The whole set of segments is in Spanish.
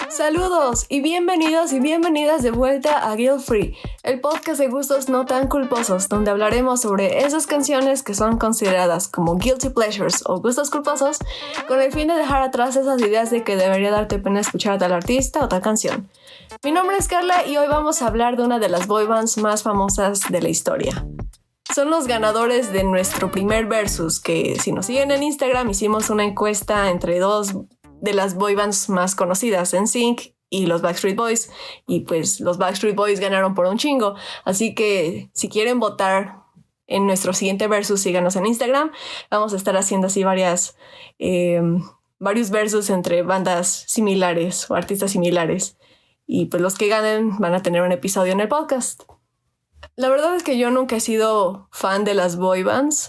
Saludos y bienvenidos y bienvenidas de vuelta a Guilt Free, el podcast de gustos no tan culposos, donde hablaremos sobre esas canciones que son consideradas como guilty pleasures o gustos culposos, con el fin de dejar atrás esas ideas de que debería darte pena escuchar a tal artista o tal canción. Mi nombre es Carla y hoy vamos a hablar de una de las boy bands más famosas de la historia. Son los ganadores de nuestro primer versus, que si nos siguen en Instagram hicimos una encuesta entre dos de las boy bands más conocidas, NSYNC y los Backstreet Boys, y pues los Backstreet Boys ganaron por un chingo, así que si quieren votar en nuestro siguiente versus, síganos en Instagram. Vamos a estar haciendo así varios versus entre bandas similares o artistas similares, y pues los que ganen van a tener un episodio en el podcast. La verdad es que yo nunca he sido fan de las boy bands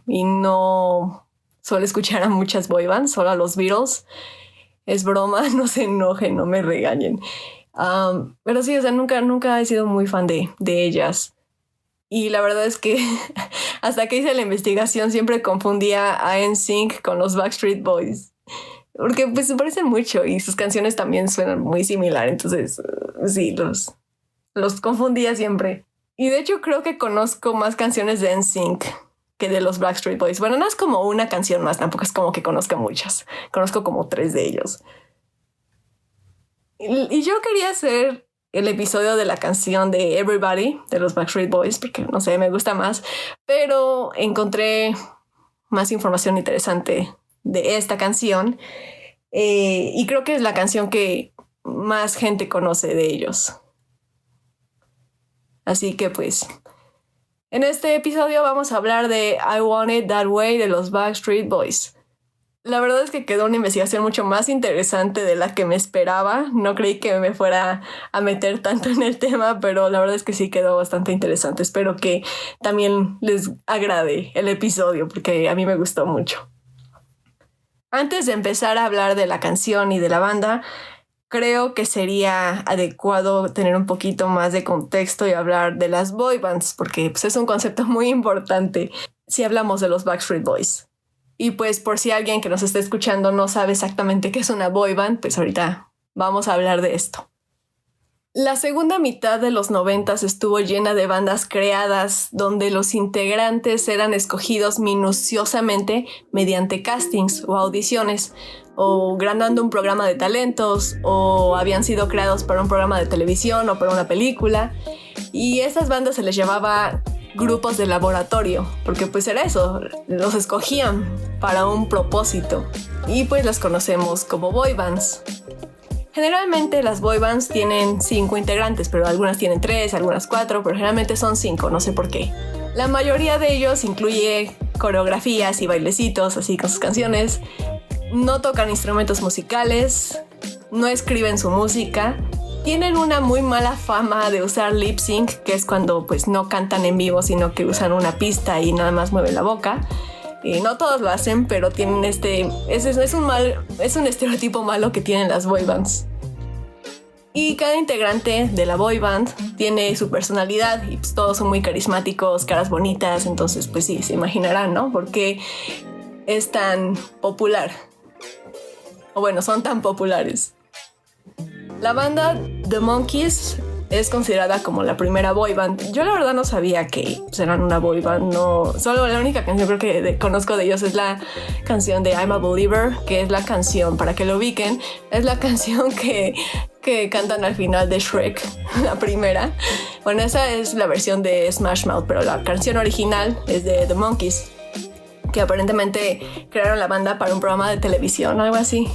y no suelo escuchar a muchas boy bands, solo a los Beatles. Es broma, no se enojen, no me regañen. Pero sí, o sea, nunca he sido muy fan de ellas. Y la verdad es que hasta que hice la investigación siempre confundía a NSYNC con los Backstreet Boys. Porque pues se parecen mucho y sus canciones también suenan muy similar. Entonces, sí, los confundía siempre. Y de hecho creo que conozco más canciones de NSYNC que de los Backstreet Boys. Bueno, no es como una canción más, tampoco es como que conozca muchas. Conozco como 3 de ellos. Y yo quería hacer el episodio de la canción de Everybody de los Backstreet Boys, porque no sé, me gusta más, pero encontré más información interesante de esta canción y creo que es la canción que más gente conoce de ellos. Así que pues en este episodio vamos a hablar de I Want It That Way de los Backstreet Boys. La verdad es que quedó una investigación mucho más interesante de la que me esperaba. No creí que me fuera a meter tanto en el tema, pero la verdad es que sí quedó bastante interesante. Espero que también les agrade el episodio porque a mí me gustó mucho. Antes de empezar a hablar de la canción y de la banda, creo que sería adecuado tener un poquito más de contexto y hablar de las boy bands, porque pues, es un concepto muy importante si hablamos de los Backstreet Boys. Y pues por si alguien que nos está escuchando no sabe exactamente qué es una boy band, pues ahorita vamos a hablar de esto. La segunda mitad de los 90s estuvo llena de bandas creadas donde los integrantes eran escogidos minuciosamente mediante castings o audiciones, o ganando un programa de talentos, o habían sido creados para un programa de televisión o para una película. Y a esas bandas se les llamaba grupos de laboratorio, porque pues era eso, los escogían para un propósito. Y pues las conocemos como boy bands. Generalmente las boy bands tienen 5 integrantes, pero algunas tienen 3, algunas 4, pero generalmente son 5, no sé por qué. La mayoría de ellos incluye coreografías y bailecitos, así con sus canciones. No tocan instrumentos musicales, no escriben su música, tienen una muy mala fama de usar lip sync, que es cuando pues no cantan en vivo, sino que usan una pista y nada más mueven la boca. No todos lo hacen, pero tienen es un estereotipo malo que tienen las boy bands. Y cada integrante de la boy band tiene su personalidad y pues todos son muy carismáticos, caras bonitas, entonces pues sí, se imaginarán, ¿no? ¿Por qué es tan popular? O bueno, son tan populares. La banda The Monkees es considerada como la primera boy band. Yo la verdad no sabía que pues, eran una boy band. No, solo la única canción creo que conozco de ellos es la canción de I'm a Believer, que es la canción, para que lo ubiquen, es la canción que cantan al final de Shrek, la primera. Bueno, esa es la versión de Smash Mouth, pero la canción original es de The Monkees, que aparentemente crearon la banda para un programa de televisión o algo así.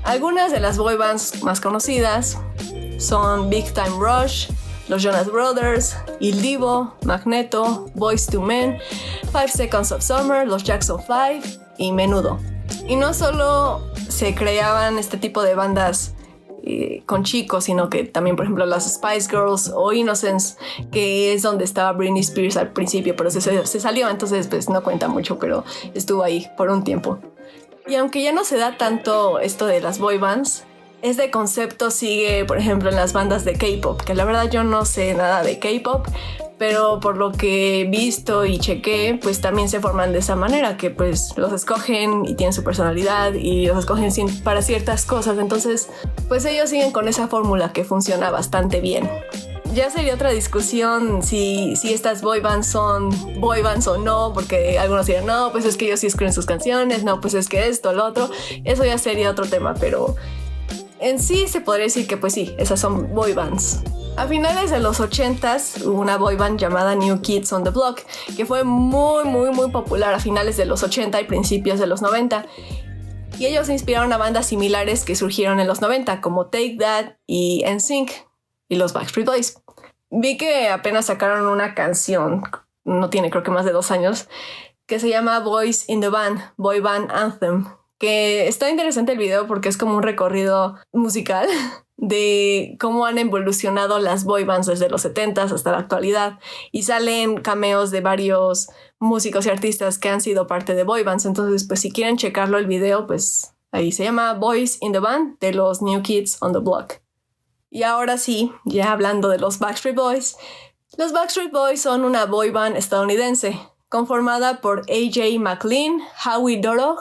Algunas de las boy bands más conocidas son Big Time Rush, los Jonas Brothers, Il Divo, Magneto, Boyz II Men, 5 Seconds of Summer, los Jackson 5 y Menudo. Y no solo se creaban este tipo de bandas con chicos, sino que también, por ejemplo, las Spice Girls o Innocence, que es donde estaba Britney Spears al principio, pero se salió, entonces pues no cuenta mucho, pero estuvo ahí por un tiempo. Y aunque ya no se da tanto esto de las boy bands, este concepto sigue, por ejemplo, en las bandas de K-pop, que la verdad yo no sé nada de K-pop, pero por lo que he visto y chequé, pues también se forman de esa manera, que pues los escogen y tienen su personalidad y los escogen para ciertas cosas. Entonces, pues ellos siguen con esa fórmula que funciona bastante bien. Ya sería otra discusión si estas boy bands son boy bands o no, porque algunos dirán, no, pues es que ellos sí escriben sus canciones, no, pues es que esto, lo otro. Eso ya sería otro tema, pero en sí se podría decir que pues sí, esas son boy bands. A finales de los 80s hubo una boy band llamada New Kids on the Block, que fue muy popular a finales de los 80 y principios de los 90. Y ellos inspiraron a bandas similares que surgieron en los 90, como Take That y NSYNC y los Backstreet Boys. Vi que apenas sacaron una canción, no tiene creo que más de 2 años, que se llama Boys in the Band, Boy Band Anthem, que está interesante el video porque es como un recorrido musical de cómo han evolucionado las boy bands desde los 70s hasta la actualidad, y salen cameos de varios músicos y artistas que han sido parte de boy bands. Entonces, pues si quieren checarlo el video, pues ahí se llama Boys in the Band de los New Kids on the Block. Y ahora sí, ya hablando de los Backstreet Boys son una boy band estadounidense conformada por AJ McLean, Howie Dorough,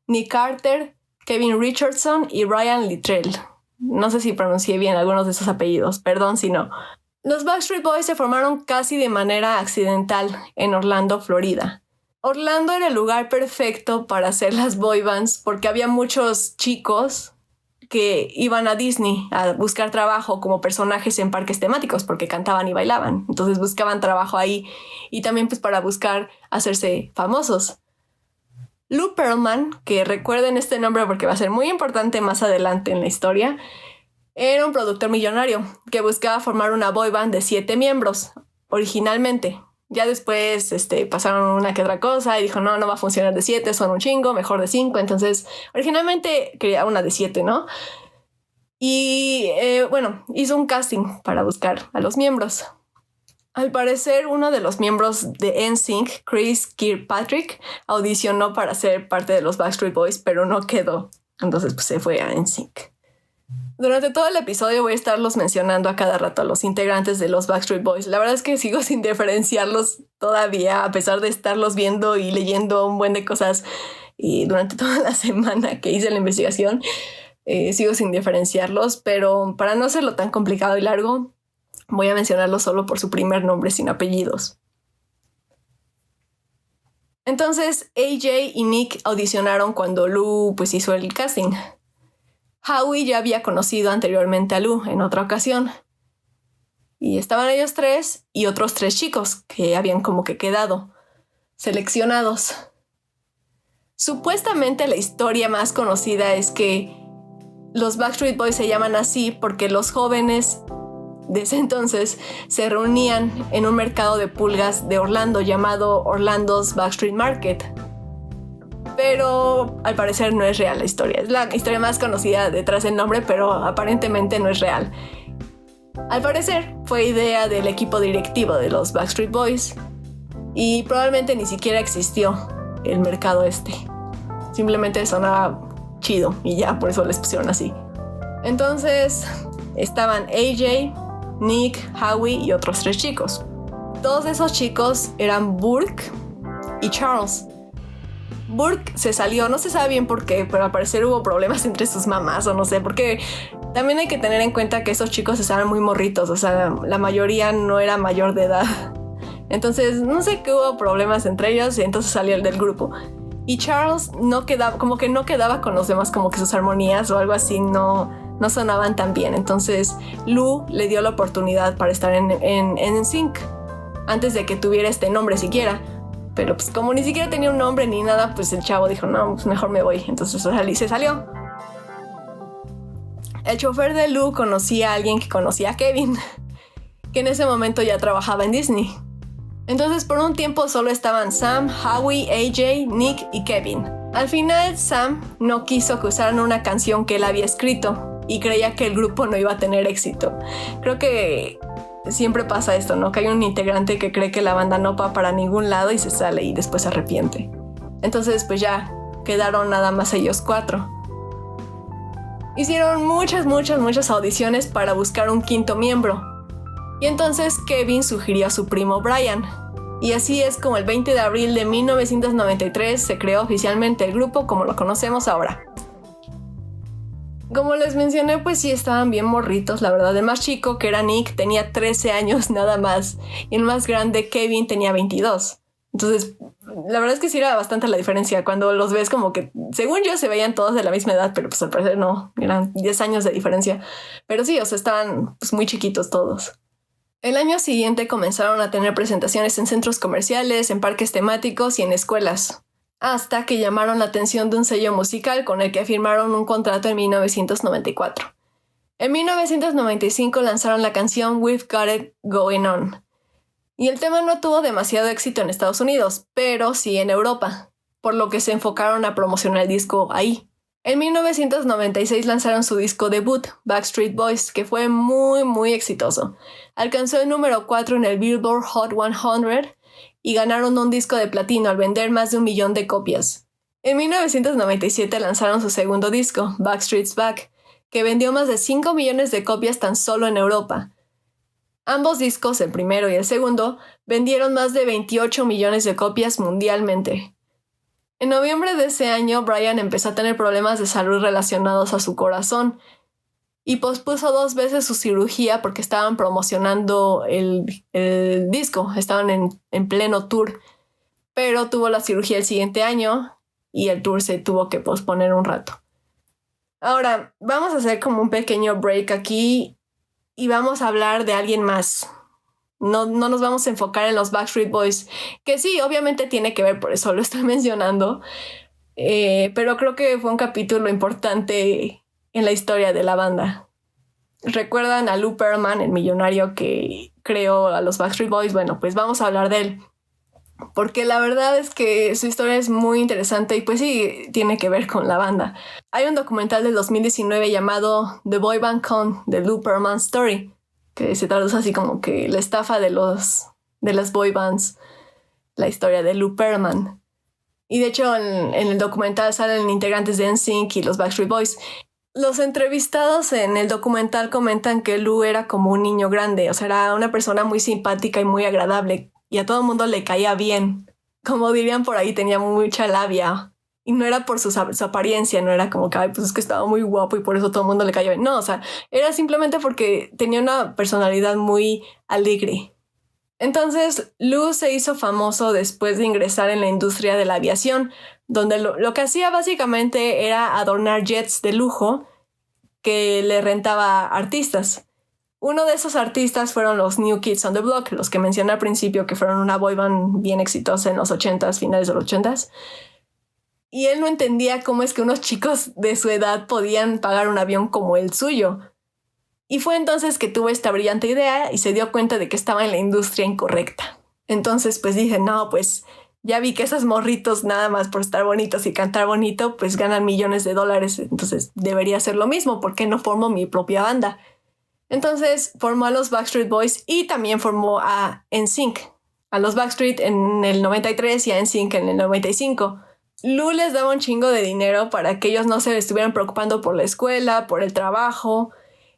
Nick Carter, Kevin Richardson y Ryan Littrell. No sé si pronuncié bien algunos de esos apellidos, perdón si no. Los Backstreet Boys se formaron casi de manera accidental en Orlando, Florida. Orlando era el lugar perfecto para hacer las boy bands porque había muchos chicos que iban a Disney a buscar trabajo como personajes en parques temáticos porque cantaban y bailaban. Entonces buscaban trabajo ahí y también pues para buscar hacerse famosos. Lou Pearlman, que recuerden este nombre porque va a ser muy importante más adelante en la historia, era un productor millonario que buscaba formar una boy band de 7 miembros originalmente. Ya después pasaron una que otra cosa y dijo, no va a funcionar de 7, son un chingo, mejor de 5. Entonces, originalmente quería una de 7, ¿no? Y hizo un casting para buscar a los miembros. Al parecer, uno de los miembros de NSYNC, Chris Kirkpatrick, audicionó para ser parte de los Backstreet Boys, pero no quedó. Entonces, pues se fue a NSYNC. Durante todo el episodio voy a estarlos mencionando a cada rato a los integrantes de los Backstreet Boys. La verdad es que sigo sin diferenciarlos todavía, a pesar de estarlos viendo y leyendo un buen de cosas. Y durante toda la semana que hice la investigación, sigo sin diferenciarlos. Pero para no hacerlo tan complicado y largo, voy a mencionarlos solo por su primer nombre sin apellidos. Entonces, AJ y Nick audicionaron cuando Lou pues hizo el casting. Howie ya había conocido anteriormente a Lou en otra ocasión. Y estaban ellos 3 y otros 3 chicos que habían como que quedado seleccionados. Supuestamente la historia más conocida es que los Backstreet Boys se llaman así porque los jóvenes de ese entonces se reunían en un mercado de pulgas de Orlando llamado Orlando's Backstreet Market. Pero al parecer no es real la historia. Es la historia más conocida detrás del nombre, pero aparentemente no es real. Al parecer fue idea del equipo directivo de los Backstreet Boys y probablemente ni siquiera existió el mercado este. Simplemente sonaba chido y ya, por eso les pusieron así. Entonces estaban AJ, Nick, Howie y otros 3 chicos. Todos esos chicos eran Burke y Charles. Burke se salió, no se sabe bien por qué, pero al parecer hubo problemas entre sus mamás o no sé, porque también hay que tener en cuenta que esos chicos estaban muy morritos, o sea, la mayoría no era mayor de edad. Entonces, no sé qué hubo problemas entre ellos y entonces salió el del grupo. Y Charles no quedaba con los demás, como que sus armonías o algo así no sonaban tan bien. Entonces, Lou le dio la oportunidad para estar en NSYNC antes de que tuviera este nombre siquiera. Pero pues como ni siquiera tenía un nombre ni nada, pues el chavo dijo, no, pues mejor me voy. Entonces se salió. El chofer de Lou conocía a alguien que conocía a Kevin, que en ese momento ya trabajaba en Disney. Entonces por un tiempo solo estaban Sam, Howie, AJ, Nick y Kevin. Al final Sam no quiso que usaran una canción que él había escrito y creía que el grupo no iba a tener éxito. Creo que siempre pasa esto, ¿no? Que hay un integrante que cree que la banda no va para ningún lado y se sale y después se arrepiente. Entonces pues ya quedaron nada más ellos 4. Hicieron muchas audiciones para buscar un 5º miembro Y entonces Kevin sugirió a su primo Brian. Y así es como el 20 de abril de 1993 se creó oficialmente el grupo como lo conocemos ahora. Como les mencioné, pues sí estaban bien morritos, la verdad. El más chico, que era Nick, tenía 13 años nada más. Y el más grande, Kevin, tenía 22. Entonces, la verdad es que sí era bastante la diferencia. Cuando los ves como que, según yo, se veían todos de la misma edad, pero pues al parecer no, eran 10 años de diferencia. Pero sí, o sea, estaban pues muy chiquitos todos. El año siguiente comenzaron a tener presentaciones en centros comerciales, en parques temáticos y en escuelas, hasta que llamaron la atención de un sello musical con el que firmaron un contrato en 1994. En 1995 lanzaron la canción We've Got It Going On, y el tema no tuvo demasiado éxito en Estados Unidos, pero sí en Europa, por lo que se enfocaron a promocionar el disco ahí. En 1996 lanzaron su disco debut, Backstreet Boys, que fue muy exitoso. Alcanzó el número 4 en el Billboard Hot 100 y ganaron un disco de platino al vender más de 1 millón de copias. En 1997 lanzaron su segundo disco, Backstreet's Back, que vendió más de 5 millones de copias tan solo en Europa. Ambos discos, el primero y el segundo, vendieron más de 28 millones de copias mundialmente. En noviembre de ese año, Brian empezó a tener problemas de salud relacionados a su corazón y pospuso 2 veces su cirugía porque estaban promocionando el disco, estaban en pleno tour, pero tuvo la cirugía el siguiente año y el tour se tuvo que posponer un rato. Ahora, vamos a hacer como un pequeño break aquí y vamos a hablar de alguien más. No nos vamos a enfocar en los Backstreet Boys, que sí, obviamente tiene que ver, por eso lo estoy mencionando, pero creo que fue un capítulo importante en la historia de la banda. ¿Recuerdan a Lou Pearlman, el millonario que creó a los Backstreet Boys? Bueno, pues vamos a hablar de él, porque la verdad es que su historia es muy interesante y pues sí, tiene que ver con la banda. Hay un documental del 2019 llamado The Boy Band Con, The Lou Pearlman Story, que se traduce así como que la estafa de las boy bands, la historia de Lou Pearlman. Y de hecho en el documental salen integrantes de NSYNC y los Backstreet Boys. Los entrevistados en el documental comentan que Lou era como un niño grande, o sea, era una persona muy simpática y muy agradable y a todo el mundo le caía bien. Como dirían por ahí, tenía mucha labia. Y no era por su apariencia, no era como que, ay, pues es que estaba muy guapo y por eso todo el mundo le cayó bien. No, o sea, era simplemente porque tenía una personalidad muy alegre. Entonces, Lou se hizo famoso después de ingresar en la industria de la aviación, donde lo que hacía básicamente era adornar jets de lujo que le rentaba a artistas. Uno de esos artistas fueron los New Kids on the Block, los que mencioné al principio, que fueron una boy band bien exitosa en los 80s, finales de los 80s. Y él no entendía cómo es que unos chicos de su edad podían pagar un avión como el suyo. Y fue entonces que tuvo esta brillante idea y se dio cuenta de que estaba en la industria incorrecta. Entonces pues dije, no, pues ya vi que esos morritos nada más por estar bonitos y cantar bonito pues ganan millones de dólares. Entonces debería hacer lo mismo, ¿por qué no formo mi propia banda? Entonces formó a los Backstreet Boys y también formó a NSYNC. A los Backstreet en el 93 y a NSYNC en el 95. Lou les daba un chingo de dinero para que ellos no se estuvieran preocupando por la escuela, por el trabajo,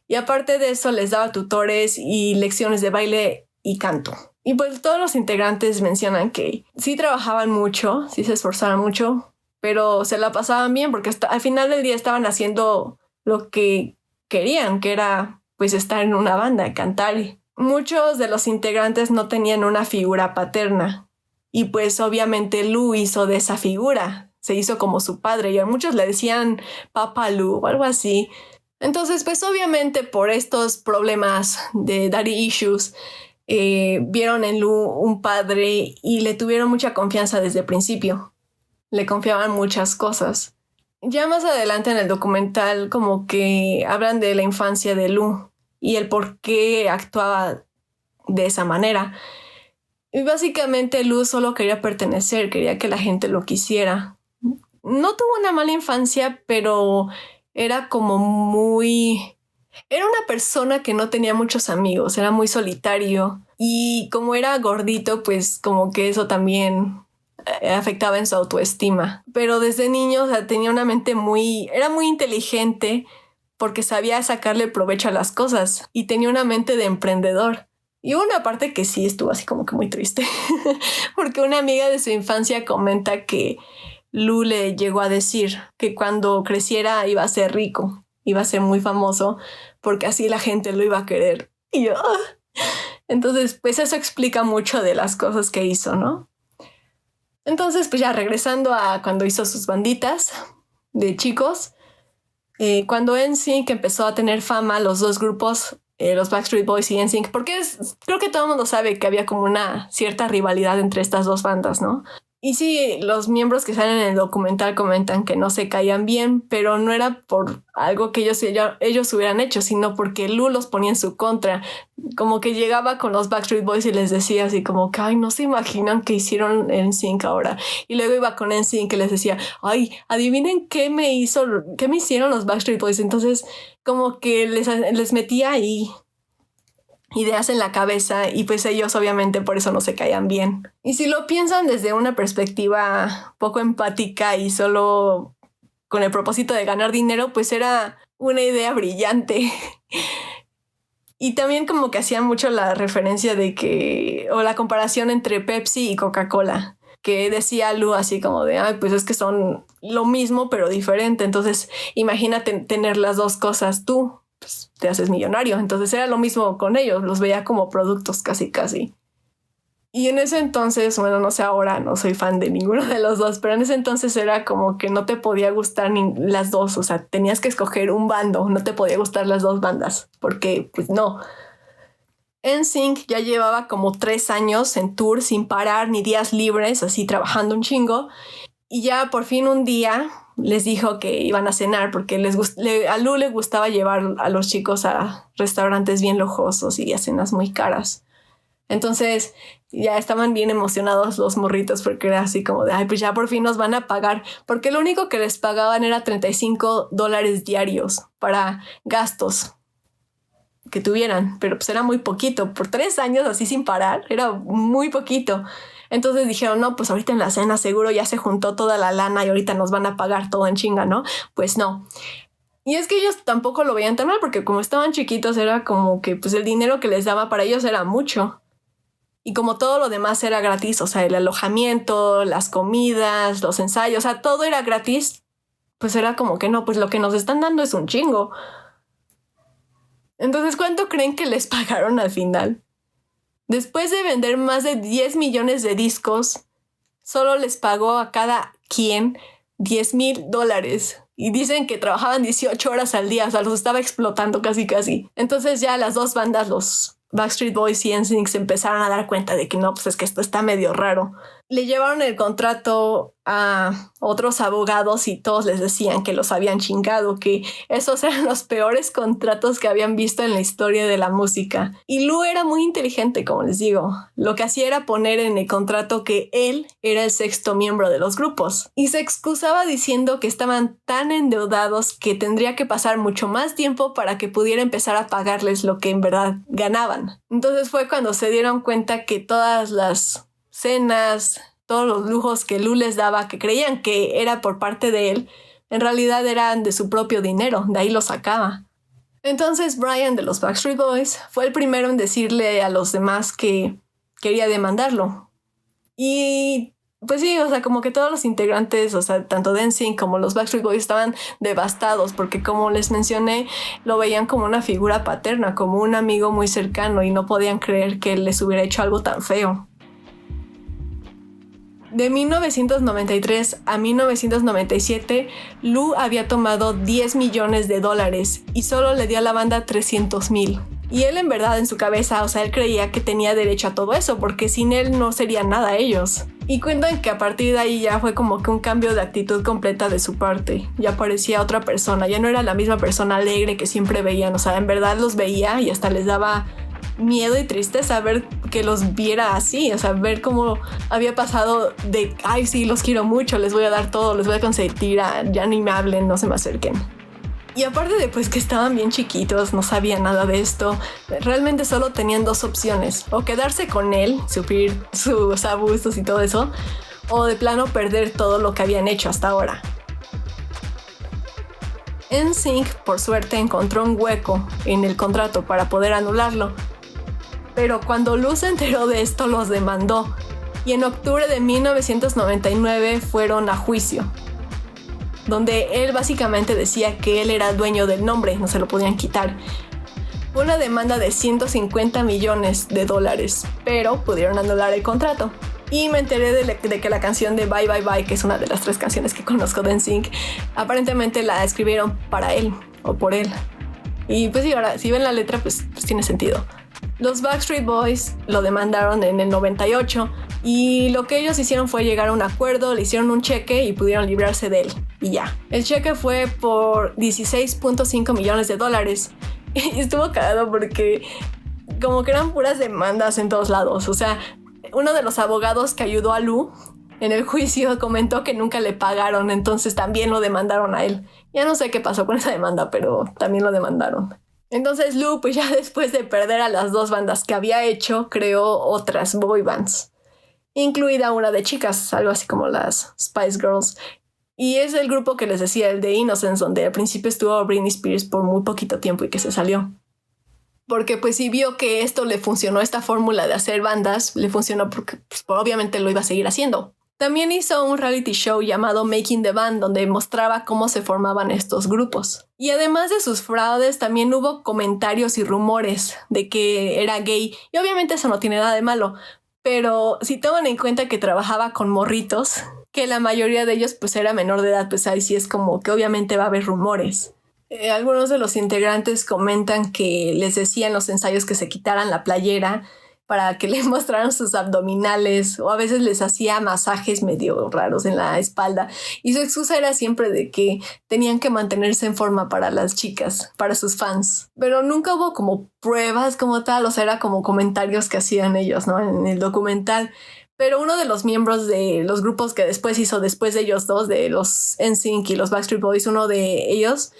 y aparte de eso les daba tutores y lecciones de baile y canto. Y pues todos los integrantes mencionan que sí trabajaban mucho, sí se esforzaban mucho, pero se la pasaban bien porque al final del día estaban haciendo lo que querían, que era pues estar en una banda, cantar. Muchos de los integrantes no tenían una figura paterna. Y pues obviamente Lou hizo de esa figura, se hizo como su padre y a muchos le decían Papa Lou o algo así. Entonces pues obviamente por estos problemas de daddy issues vieron en Lou un padre y le tuvieron mucha confianza desde el principio. Le confiaban muchas cosas. Ya más adelante en el documental como que hablan de la infancia de Lou y el por qué actuaba de esa manera. Y básicamente Lou solo quería pertenecer, quería que la gente lo quisiera. No tuvo una mala infancia, pero era como muy... Era una persona que no tenía muchos amigos, era muy solitario. Y como era gordito, pues como que eso también afectaba en su autoestima. Pero desde niño, o sea, tenía una mente era muy inteligente porque sabía sacarle provecho a las cosas y tenía una mente de emprendedor. Y una parte que sí estuvo así como que muy triste, porque una amiga de su infancia comenta que Lou le llegó a decir que cuando creciera iba a ser rico, iba a ser muy famoso, porque así la gente lo iba a querer. Y yo, Entonces, pues eso explica mucho de las cosas que hizo, ¿no? Entonces, pues ya regresando a cuando hizo sus banditas de chicos, cuando NSYNC empezó a tener fama, los dos grupos, los Backstreet Boys y NSYNC, porque creo que todo el mundo sabe que había como una cierta rivalidad entre estas dos bandas, ¿no? Y sí, los miembros que salen en el documental comentan que no se caían bien, pero no era por algo que ellos hubieran hecho, sino porque Lou los ponía en su contra. Como que llegaba con los Backstreet Boys y les decía así como que, ay, no se imaginan que hicieron NSYNC ahora. Y luego iba con NSYNC y les decía, ay, adivinen qué me hicieron los Backstreet Boys. Entonces, como que les metía ahí ideas en la cabeza y pues ellos obviamente por eso no se caían bien. Y si lo piensan desde una perspectiva poco empática y solo con el propósito de ganar dinero, pues era una idea brillante. Y también como que hacían mucho la referencia o la comparación entre Pepsi y Coca-Cola, que decía Lou así como de, ay, pues es que son lo mismo pero diferente, entonces imagínate tener las dos cosas tú. Pues te haces millonario. Entonces era lo mismo con ellos, los veía como productos casi. Y en ese entonces, bueno, no sé ahora, no soy fan de ninguno de los dos, pero en ese entonces era como que no te podía gustar las dos, o sea, tenías que escoger un bando, no te podía gustar las dos bandas, porque pues no. NSYNC ya llevaba como 3 años en tour sin parar ni días libres, así trabajando un chingo, y ya por fin un día les dijo que iban a cenar porque a Lou le gustaba llevar a los chicos a restaurantes bien lujosos y a cenas muy caras. Entonces ya estaban bien emocionados los morritos porque era así como de, ay, pues ya por fin nos van a pagar, porque lo único que les pagaban era $35 diarios para gastos que tuvieran, pero pues era muy poquito, por 3 años así sin parar, era muy poquito. Entonces dijeron, no, pues ahorita en la cena seguro ya se juntó toda la lana y ahorita nos van a pagar todo en chinga, ¿no? Pues no. Y es que ellos tampoco lo veían tan mal porque como estaban chiquitos era como que pues el dinero que les daba para ellos era mucho. Y como todo lo demás era gratis, o sea, el alojamiento, las comidas, los ensayos, o sea, todo era gratis, pues era como que no, pues lo que nos están dando es un chingo. Entonces, ¿cuánto creen que les pagaron al final? Después de vender más de 10 millones de discos, solo les pagó a cada quien $10,000. Y dicen que trabajaban 18 horas al día, o sea, los estaba explotando casi. Entonces ya las dos bandas, los Backstreet Boys y NSYNC, se empezaron a dar cuenta de que no, pues es que esto está medio raro. Le llevaron el contrato a otros abogados y todos les decían que los habían chingado, que esos eran los peores contratos que habían visto en la historia de la música. Y Lou era muy inteligente, como les digo. Lo que hacía era poner en el contrato que él era el 6º miembro de los grupos. Y se excusaba diciendo que estaban tan endeudados que tendría que pasar mucho más tiempo para que pudiera empezar a pagarles lo que en verdad ganaban. Entonces fue cuando se dieron cuenta que todas las cenas, todos los lujos que Lou les daba, que creían que era por parte de él, en realidad eran de su propio dinero, de ahí lo sacaba. Entonces Brian de los Backstreet Boys fue el primero en decirle a los demás que quería demandarlo. Y pues sí, o sea, como que todos los integrantes, o sea, tanto NSYNC como los Backstreet Boys estaban devastados porque, como les mencioné, lo veían como una figura paterna, como un amigo muy cercano y no podían creer que él les hubiera hecho algo tan feo. De 1993 a 1997, Lou había tomado $10 millones y solo le dio a la banda 300,000. Y él en verdad en su cabeza, o sea, él creía que tenía derecho a todo eso porque sin él no serían nada ellos. Y cuentan que a partir de ahí ya fue como que un cambio de actitud completa de su parte. Ya parecía otra persona, ya no era la misma persona alegre que siempre veían. O sea, en verdad los veía y hasta les daba miedo y tristeza ver que los viera así, o sea, ver cómo había pasado de, ay, sí, los quiero mucho, les voy a dar todo, les voy a consentir, ya ni me hablen, no se me acerquen. Y aparte de pues que estaban bien chiquitos, no sabían nada de esto, realmente solo tenían 2 opciones: o quedarse con él, sufrir sus abusos y todo eso, o de plano perder todo lo que habían hecho hasta ahora. NSYNC, por suerte, encontró un hueco en el contrato para poder anularlo. Pero cuando Lou se enteró de esto, los demandó. Y en octubre de 1999 fueron a juicio, donde él básicamente decía que él era dueño del nombre, no se lo podían quitar. Fue una demanda de $150 millones, pero pudieron anular el contrato. Y me enteré de que la canción de Bye Bye Bye, que es una de las 3 canciones que conozco de NSYNC, aparentemente la escribieron para él o por él. Y pues sí, ahora si ven la letra, pues tiene sentido. Los Backstreet Boys lo demandaron en el 98 y lo que ellos hicieron fue llegar a un acuerdo, le hicieron un cheque y pudieron librarse de él. Y ya. El cheque fue por $16.5 millones. Y estuvo cagado porque como que eran puras demandas en todos lados. O sea, uno de los abogados que ayudó a Lou en el juicio comentó que nunca le pagaron, entonces también lo demandaron a él. Ya no sé qué pasó con esa demanda, pero también lo demandaron. Entonces Lou, pues ya después de perder a las 2 bandas que había hecho, creó otras boy bands, incluida una de chicas, algo así como las Spice Girls. Y es el grupo que les decía, el de Innocence, donde al principio estuvo Britney Spears por muy poquito tiempo y que se salió. Porque pues sí vio que esto le funcionó, esta fórmula de hacer bandas, le funcionó porque pues, obviamente lo iba a seguir haciendo. También hizo un reality show llamado Making the Band, donde mostraba cómo se formaban estos grupos. Y además de sus fraudes, también hubo comentarios y rumores de que era gay. Y obviamente eso no tiene nada de malo. Pero si toman en cuenta que trabajaba con morritos, que la mayoría de ellos pues era menor de edad, pues ahí sí es como que obviamente va a haber rumores. Algunos de los integrantes comentan que les decían en los ensayos que se quitaran la playera para que les mostraran sus abdominales, o a veces les hacía masajes medio raros en la espalda, y su excusa era siempre de que tenían que mantenerse en forma para las chicas, para sus fans, pero nunca hubo como pruebas como tal, o sea, era como comentarios que hacían ellos, ¿no? En el documental. Pero uno de los miembros de los grupos que después hizo, después de ellos dos, de los NSYNC y los Backstreet Boys, uno de ellos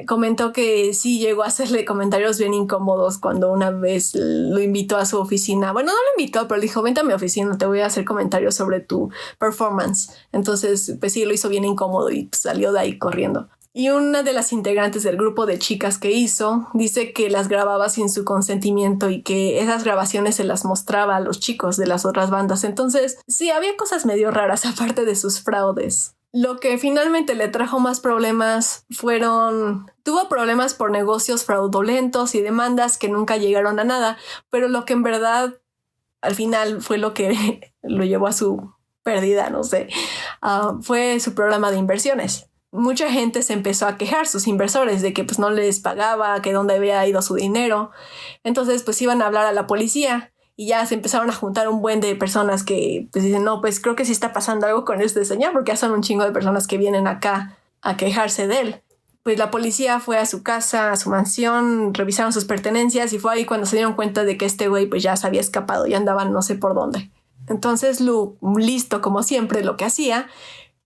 comentó que sí llegó a hacerle comentarios bien incómodos cuando una vez lo invitó a su oficina. Bueno, no lo invitó, pero le dijo, vente a mi oficina, te voy a hacer comentarios sobre tu performance. Entonces, pues sí, lo hizo bien incómodo y salió de ahí corriendo. Y una de las integrantes del grupo de chicas que hizo dice que las grababa sin su consentimiento y que esas grabaciones se las mostraba a los chicos de las otras bandas. Entonces, sí, había cosas medio raras aparte de sus fraudes. Lo que finalmente le trajo más problemas tuvo problemas por negocios fraudulentos y demandas que nunca llegaron a nada, pero lo que en verdad al final fue lo que lo llevó a su pérdida, no sé, fue su programa de inversiones. Mucha gente se empezó a quejar, sus inversores, de que pues no les pagaba, que dónde había ido su dinero. Entonces pues iban a hablar a la policía y ya se empezaron a juntar un buen de personas que pues dicen, no, pues creo que sí está pasando algo con este señor, porque ya son un chingo de personas que vienen acá a quejarse de él. Pues la policía fue a su casa, a su mansión, revisaron sus pertenencias y fue ahí cuando se dieron cuenta de que este güey pues ya se había escapado y andaban no sé por dónde. Entonces Lou, listo como siempre, lo que hacía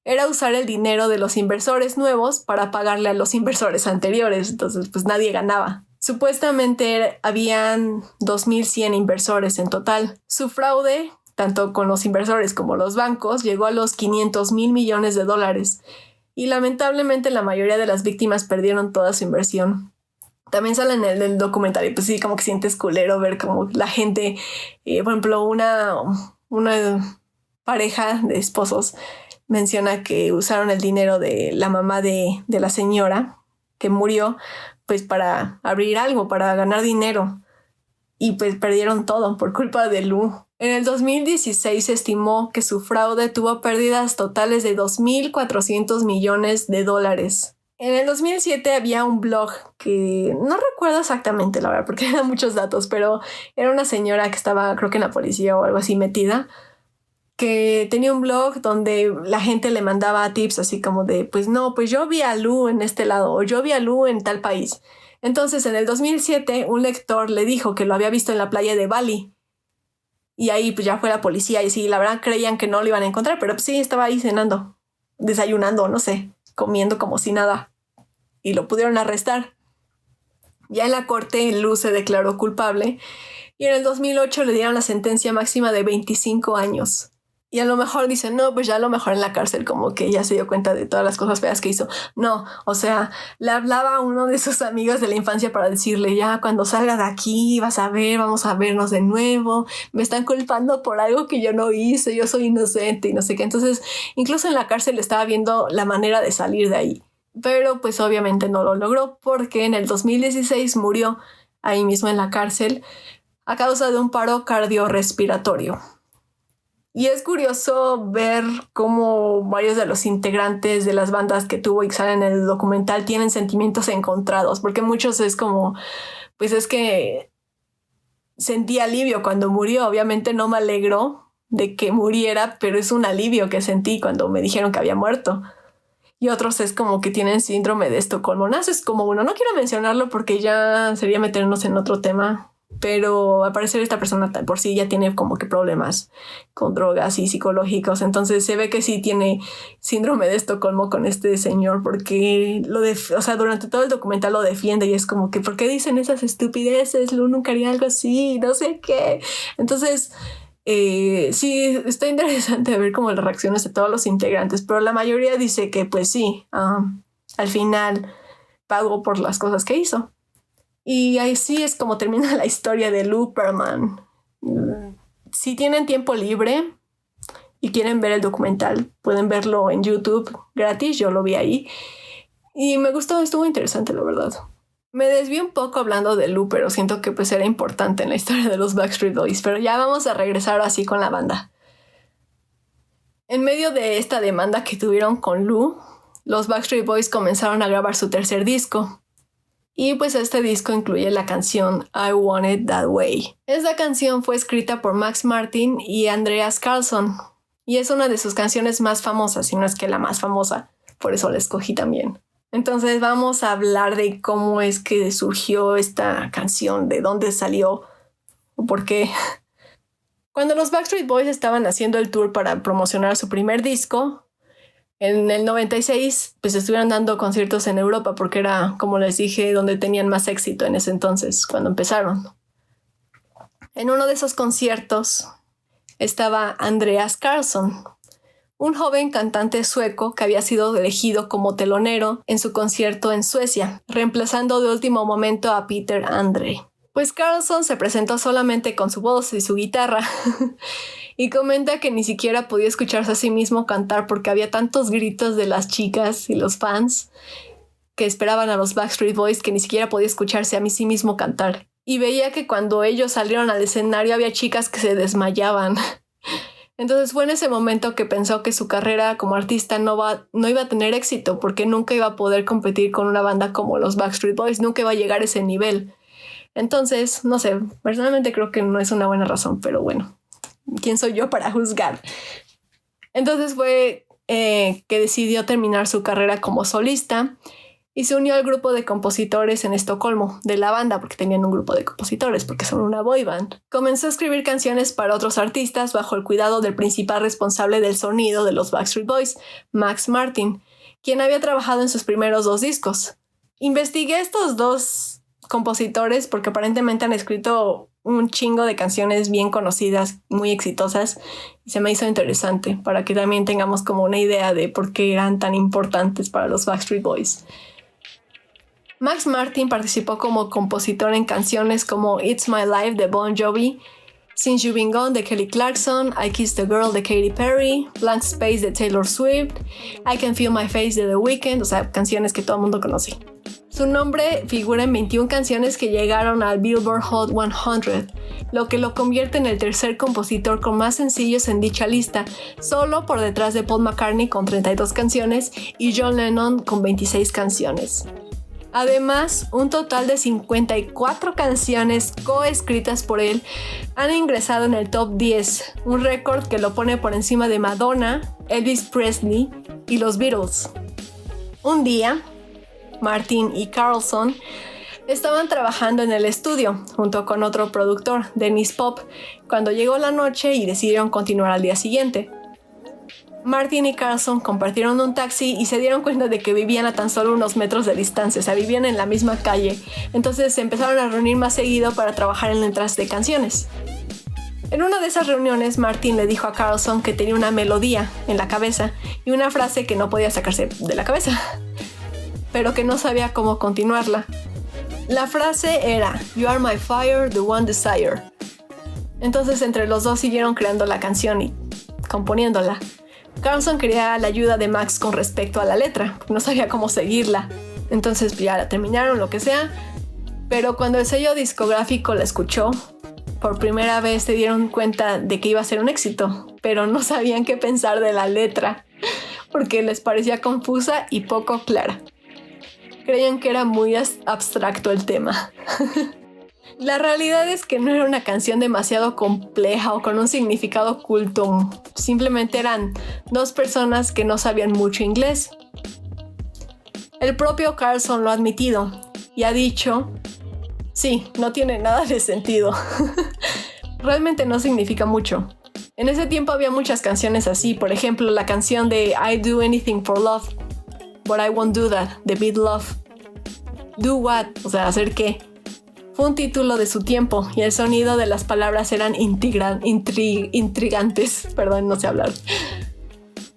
era usar el dinero de los inversores nuevos para pagarle a los inversores anteriores. Entonces, pues nadie ganaba. Supuestamente habían 2,100 inversores en total. Su fraude, tanto con los inversores como los bancos, llegó a los $500,000 millones. Y lamentablemente la mayoría de las víctimas perdieron toda su inversión. También sale en el documental y pues sí, como que sientes culero ver como la gente, por ejemplo, una pareja de esposos menciona que usaron el dinero de la mamá de la señora que murió pues para abrir algo, para ganar dinero, y pues perdieron todo por culpa de Lou. En el 2016 se estimó que su fraude tuvo pérdidas totales de $2,400 millones. En el 2007 había un blog que no recuerdo exactamente, la verdad, porque eran muchos datos, pero era una señora que estaba, creo que en la policía o algo así metida, que tenía un blog donde la gente le mandaba tips así como de, pues no, pues yo vi a Lou en este lado o yo vi a Lou en tal país. Entonces en el 2007 un lector le dijo que lo había visto en la playa de Bali y ahí pues ya fue la policía y sí, la verdad creían que no lo iban a encontrar, pero pues sí, estaba ahí cenando, desayunando, no sé, comiendo como si nada y lo pudieron arrestar. Ya en la corte Lou se declaró culpable y en el 2008 le dieron la sentencia máxima de 25 años. Y a lo mejor dicen, no, pues ya a lo mejor en la cárcel como que ya se dio cuenta de todas las cosas feas que hizo. No, o sea, le hablaba a uno de sus amigos de la infancia para decirle, ya cuando salga de aquí vas a ver, vamos a vernos de nuevo. Me están culpando por algo que yo no hice, yo soy inocente y no sé qué. Entonces, incluso en la cárcel estaba viendo la manera de salir de ahí. Pero pues obviamente no lo logró porque en el 2016 murió ahí mismo en la cárcel a causa de un paro cardiorrespiratorio. Y es curioso ver cómo varios de los integrantes de las bandas que tuvo y que salen en el documental tienen sentimientos encontrados, porque muchos es como, pues es que sentí alivio cuando murió. Obviamente no me alegró de que muriera, pero es un alivio que sentí cuando me dijeron que había muerto. Y otros es como que tienen síndrome de Estocolmo. No, es como uno, no quiero mencionarlo porque ya sería meternos en otro tema. Pero al parecer esta persona por sí ya tiene como que problemas con drogas y psicológicos. Entonces se ve que sí tiene síndrome de Estocolmo con este señor porque durante todo el documental lo defiende y es como que ¿por qué dicen esas estupideces? Lu nunca haría algo así, no sé qué. Entonces sí, está interesante ver como las reacciones de todos los integrantes, pero la mayoría dice que pues sí, al final pagó por las cosas que hizo. Y así es como termina la historia de Lou Pearlman. Si tienen tiempo libre y quieren ver el documental, pueden verlo en YouTube gratis. Yo lo vi ahí. Y me gustó, estuvo interesante, la verdad. Me desvié un poco hablando de Lou, pero siento que pues era importante en la historia de los Backstreet Boys. Pero ya vamos a regresar así con la banda. En medio de esta demanda que tuvieron con Lou, los Backstreet Boys comenzaron a grabar su tercer disco. Y pues este disco incluye la canción I Want It That Way. Esta canción fue escrita por Max Martin y Andreas Karlsson y es una de sus canciones más famosas, si no es que la más famosa, por eso la escogí también. Entonces vamos a hablar de cómo es que surgió esta canción, de dónde salió o por qué. Cuando los Backstreet Boys estaban haciendo el tour para promocionar su primer disco, en el 96, pues estuvieron dando conciertos en Europa porque era, como les dije, donde tenían más éxito en ese entonces, cuando empezaron. En uno de esos conciertos estaba Andreas Karlsson, un joven cantante sueco que había sido elegido como telonero en su concierto en Suecia, reemplazando de último momento a Peter Andre. Pues Karlsson se presentó solamente con su voz y su guitarra y comenta que ni siquiera podía escucharse a sí mismo cantar porque había tantos gritos de las chicas y los fans que esperaban a los Backstreet Boys que ni siquiera podía escucharse a sí mismo cantar. Y veía que cuando ellos salieron al escenario había chicas que se desmayaban. Entonces fue en ese momento que pensó que su carrera como artista no iba a tener éxito porque nunca iba a poder competir con una banda como los Backstreet Boys, nunca iba a llegar a ese nivel. Entonces, no sé, personalmente creo que no es una buena razón, pero bueno, ¿quién soy yo para juzgar? Entonces fue que decidió terminar su carrera como solista y se unió al grupo de compositores en Estocolmo de la banda, porque tenían un grupo de compositores, porque son una boy band. Comenzó a escribir canciones para otros artistas bajo el cuidado del principal responsable del sonido de los Backstreet Boys, Max Martin, quien había trabajado en sus primeros 2 discos. Investigué estos 2 compositores porque aparentemente han escrito un chingo de canciones bien conocidas, muy exitosas, y se me hizo interesante para que también tengamos como una idea de por qué eran tan importantes para los Backstreet Boys. Max Martin participó como compositor en canciones como It's My Life de Bon Jovi, Since You've Been Gone de Kelly Clarkson, I Kissed a Girl de Katy Perry, Blank Space de Taylor Swift, I Can Feel My Face de The Weeknd, o sea, canciones que todo el mundo conoce. Su nombre figura en 21 canciones que llegaron al Billboard Hot 100, lo que lo convierte en el tercer compositor con más sencillos en dicha lista, solo por detrás de Paul McCartney con 32 canciones y John Lennon con 26 canciones. Además, un total de 54 canciones coescritas por él han ingresado en el top 10, un récord que lo pone por encima de Madonna, Elvis Presley y los Beatles. Un día, Martin y Karlsson estaban trabajando en el estudio junto con otro productor, Dennis Pop, cuando llegó la noche y decidieron continuar al día siguiente. Martin y Karlsson compartieron un taxi y se dieron cuenta de que vivían a tan solo unos metros de distancia, o sea, vivían en la misma calle. Entonces se empezaron a reunir más seguido para trabajar en letras de canciones. En una de esas reuniones, Martin le dijo a Carlson que tenía una melodía en la cabeza y una frase que no podía sacarse de la cabeza, pero que no sabía cómo continuarla. La frase era "You are my fire, the one desire". Entonces entre los dos siguieron creando la canción y componiéndola. Carlson quería la ayuda de Max con respecto a la letra, no sabía cómo seguirla. Entonces ya la terminaron, lo que sea, pero cuando el sello discográfico la escuchó, por primera vez se dieron cuenta de que iba a ser un éxito, pero no sabían qué pensar de la letra, porque les parecía confusa y poco clara. Creían que era muy abstracto el tema. La realidad es que no era una canción demasiado compleja o con un significado oculto. Simplemente eran dos personas que no sabían mucho inglés. El propio Carlson lo ha admitido y ha dicho, sí, no tiene nada de sentido. Realmente no significa mucho. En ese tiempo había muchas canciones así, por ejemplo la canción de I Do Anything for Love, But I Won't Do That, de Beat Love. Do what? O sea, ¿hacer qué? Fue un título de su tiempo y el sonido de las palabras eran intrigantes. Perdón, no sé hablar.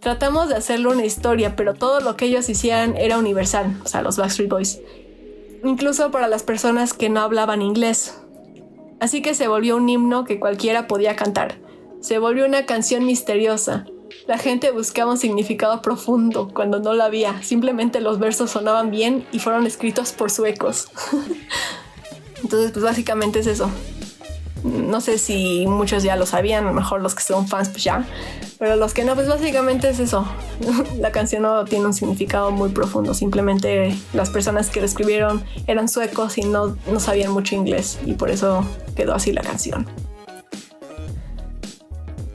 Tratamos de hacerlo una historia, pero todo lo que ellos hicieran era universal, o sea, los Backstreet Boys. Incluso para las personas que no hablaban inglés. Así que se volvió un himno que cualquiera podía cantar. Se volvió una canción misteriosa. La gente buscaba un significado profundo cuando no lo había. Simplemente los versos sonaban bien y fueron escritos por suecos. Entonces, pues básicamente es eso. No sé si muchos ya lo sabían, a lo mejor los que son fans pues ya. Pero los que no, pues básicamente es eso. La canción no tiene un significado muy profundo. Simplemente las personas que lo escribieron eran suecos y no sabían mucho inglés. Y por eso quedó así la canción.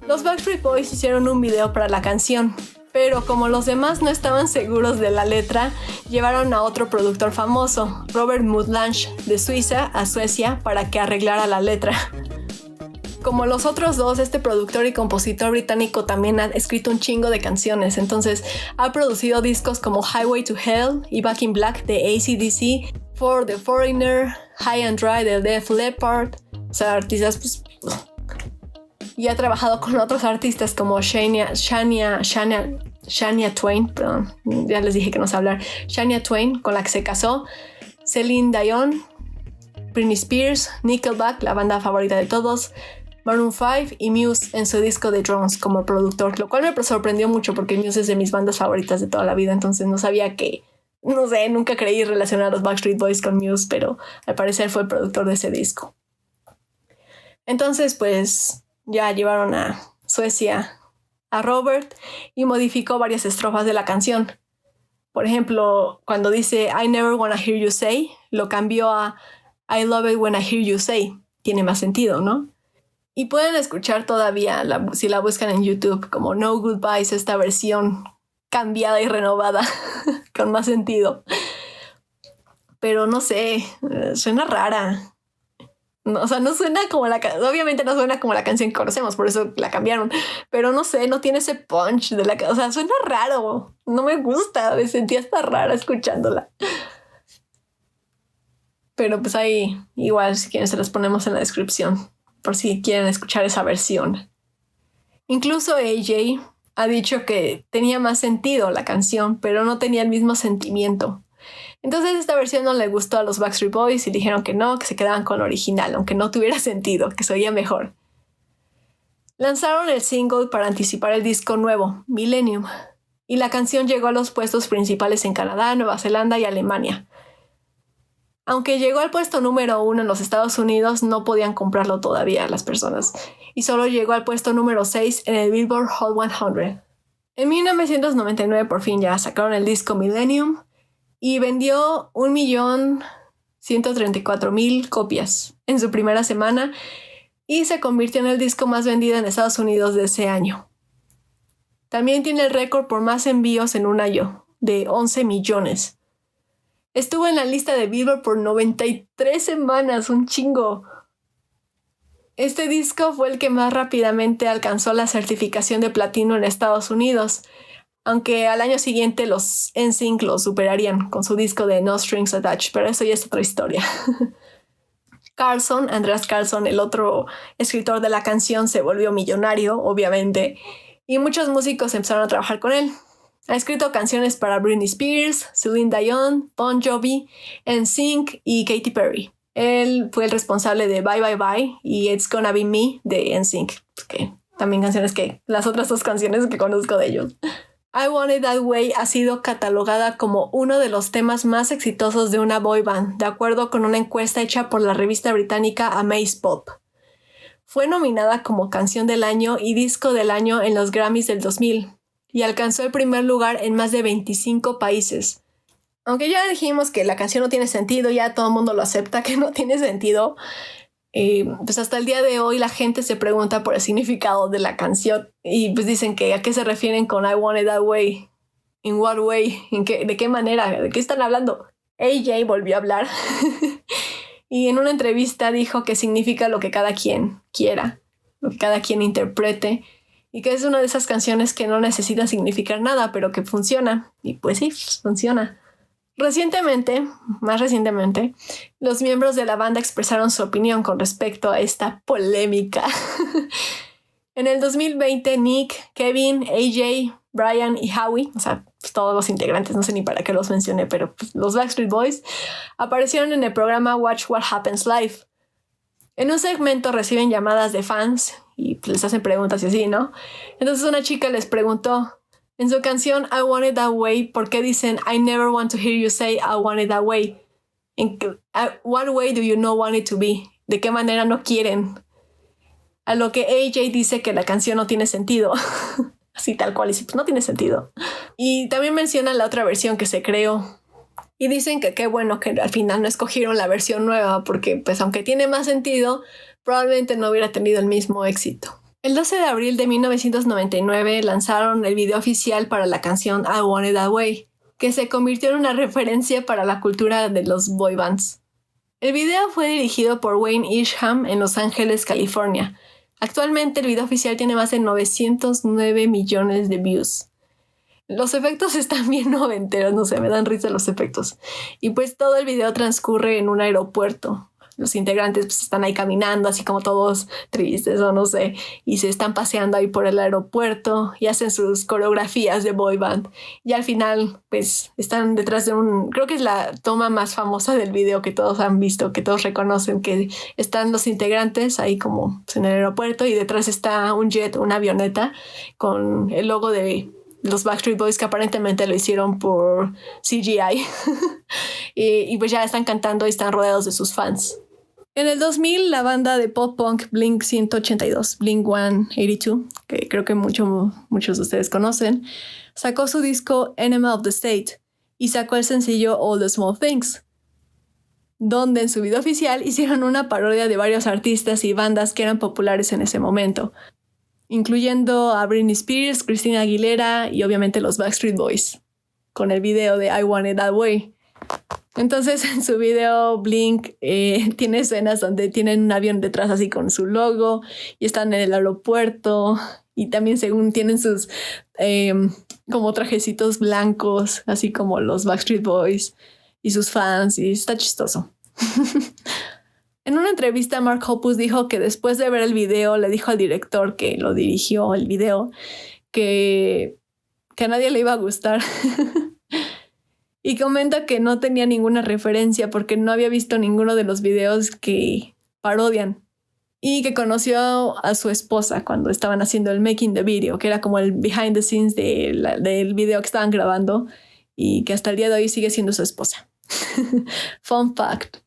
Los Backstreet Boys hicieron un video para la canción, pero como los demás no estaban seguros de la letra, llevaron a otro productor famoso, Robert Mudlange, de Suiza a Suecia para que arreglara la letra. Como los otros dos, este productor y compositor británico también ha escrito un chingo de canciones, entonces ha producido discos como Highway to Hell y Back in Black de AC/DC, For the Foreigner, High and Dry de Def Leppard, o sea, artistas pues... Y ha trabajado con otros artistas como Shania Twain, perdón, ya les dije que no sé hablar, Shania Twain, con la que se casó, Celine Dion, Britney Spears, Nickelback, la banda favorita de todos, Maroon 5 y Muse en su disco de Drones como productor, lo cual me sorprendió mucho porque Muse es de mis bandas favoritas de toda la vida, entonces no sabía que, no sé, nunca creí relacionar a los Backstreet Boys con Muse, pero al parecer fue el productor de ese disco. Entonces, pues... ya llevaron a Suecia a Robert y modificó varias estrofas de la canción. Por ejemplo, cuando dice I never wanna hear you say, lo cambió a I love it when I hear you say. Tiene más sentido, ¿no? Y pueden escuchar todavía, si la buscan en YouTube, como No Goodbyes, esta versión cambiada y renovada, con más sentido. Pero no sé, suena rara. No, o sea, no suena como obviamente no suena como la canción que conocemos, por eso la cambiaron. Pero no sé, no tiene ese punch de o sea, suena raro. No me gusta, me sentí hasta rara escuchándola. Pero pues ahí, igual, si quieren, se las ponemos en la descripción, por si quieren escuchar esa versión. Incluso AJ ha dicho que tenía más sentido la canción, pero no tenía el mismo sentimiento. Entonces esta versión no le gustó a los Backstreet Boys y dijeron que no, que se quedaban con la original, aunque no tuviera sentido, que se oía mejor. Lanzaron el single para anticipar el disco nuevo, Millennium, y la canción llegó a los puestos principales en Canadá, Nueva Zelanda y Alemania. Aunque llegó al puesto número 1 en los Estados Unidos, no podían comprarlo todavía las personas, y solo llegó al puesto número 6 en el Billboard Hot 100. En 1999 por fin ya sacaron el disco Millennium, y vendió 1.134.000 copias en su primera semana y se convirtió en el disco más vendido en Estados Unidos de ese año. También tiene el récord por más envíos en un año, de 11 millones. Estuvo en la lista de Billboard por 93 semanas, un chingo. Este disco fue el que más rápidamente alcanzó la certificación de platino en Estados Unidos, aunque al año siguiente los NSYNC lo superarían con su disco de No Strings Attached, pero eso ya es otra historia. Carlson, Andreas Carlson, el otro escritor de la canción, se volvió millonario, obviamente, y muchos músicos empezaron a trabajar con él. Ha escrito canciones para Britney Spears, Celine Dion, Bon Jovi, NSYNC y Katy Perry. Él fue el responsable de Bye Bye Bye y It's Gonna Be Me de NSYNC, que también canciones que las otras dos canciones que conozco de ellos. I Want It That Way ha sido catalogada como uno de los temas más exitosos de una boy band, de acuerdo con una encuesta hecha por la revista británica Amaze Pop. Fue nominada como Canción del Año y Disco del Año en los Grammys del 2000 y alcanzó el primer lugar en más de 25 países. Aunque ya dijimos que la canción no tiene sentido, ya todo el mundo lo acepta que no tiene sentido, pues hasta el día de hoy la gente se pregunta por el significado de la canción y pues dicen que a qué se refieren con I Want It That Way, in what way, de qué manera, de qué están hablando. AJ volvió a hablar y en una entrevista dijo que significa lo que cada quien quiera, lo que cada quien interprete y que es una de esas canciones que no necesita significar nada pero que funciona y pues sí, funciona. Más recientemente, los miembros de la banda expresaron su opinión con respecto a esta polémica. En el 2020, Nick, Kevin, AJ, Brian y Howie, o sea, pues todos los integrantes, no sé ni para qué los mencioné, pero pues, los Backstreet Boys, aparecieron en el programa Watch What Happens Live. En un segmento reciben llamadas de fans y pues, les hacen preguntas y así, ¿no? Entonces una chica les preguntó, en su canción I Want It That Way, ¿por qué dicen I never want to hear you say I want it that way? What way do you not want it to be? ¿De qué manera no quieren? A lo que AJ dice que la canción no tiene sentido. Así tal cual, y pues no tiene sentido. Y también mencionan la otra versión que se creó. Y dicen que qué bueno que al final no escogieron la versión nueva, porque pues aunque tiene más sentido, probablemente no hubiera tenido el mismo éxito. El 12 de abril de 1999 lanzaron el video oficial para la canción I Want It That Way, que se convirtió en una referencia para la cultura de los boy bands. El video fue dirigido por Wayne Isham en Los Ángeles, California. Actualmente el video oficial tiene más de 909 millones de views. Los efectos están bien noventeros, no sé, me dan risa los efectos. Y pues todo el video transcurre en un aeropuerto. Los integrantes pues, están ahí caminando, así como todos tristes o no sé, y se están paseando ahí por el aeropuerto y hacen sus coreografías de boy band. Y al final, pues, están detrás de creo que es la toma más famosa del video que todos han visto, que todos reconocen, que están los integrantes ahí como en el aeropuerto y detrás está un jet, una avioneta, con el logo de los Backstreet Boys que aparentemente lo hicieron por CGI. y pues ya están cantando y están rodeados de sus fans. En el 2000, la banda de pop-punk Blink-182, Blink-182, que creo que muchos de ustedes conocen, sacó su disco Enema of the State y sacó el sencillo All the Small Things, donde en su video oficial hicieron una parodia de varios artistas y bandas que eran populares en ese momento, incluyendo a Britney Spears, Christina Aguilera y obviamente los Backstreet Boys, con el video de I Want It That Way. Entonces en su video Blink tiene escenas donde tienen un avión detrás así con su logo y están en el aeropuerto y también según tienen sus como trajecitos blancos, así como los Backstreet Boys y sus fans, y está chistoso. En una entrevista, Mark Hoppus dijo que después de ver el video le dijo al director que lo dirigió el video que a nadie le iba a gustar. Y comenta que no tenía ninguna referencia porque no había visto ninguno de los videos que parodian. Y que conoció a su esposa cuando estaban haciendo el making the video, que era como el behind the scenes del video que estaban grabando y que hasta el día de hoy sigue siendo su esposa. Fun fact.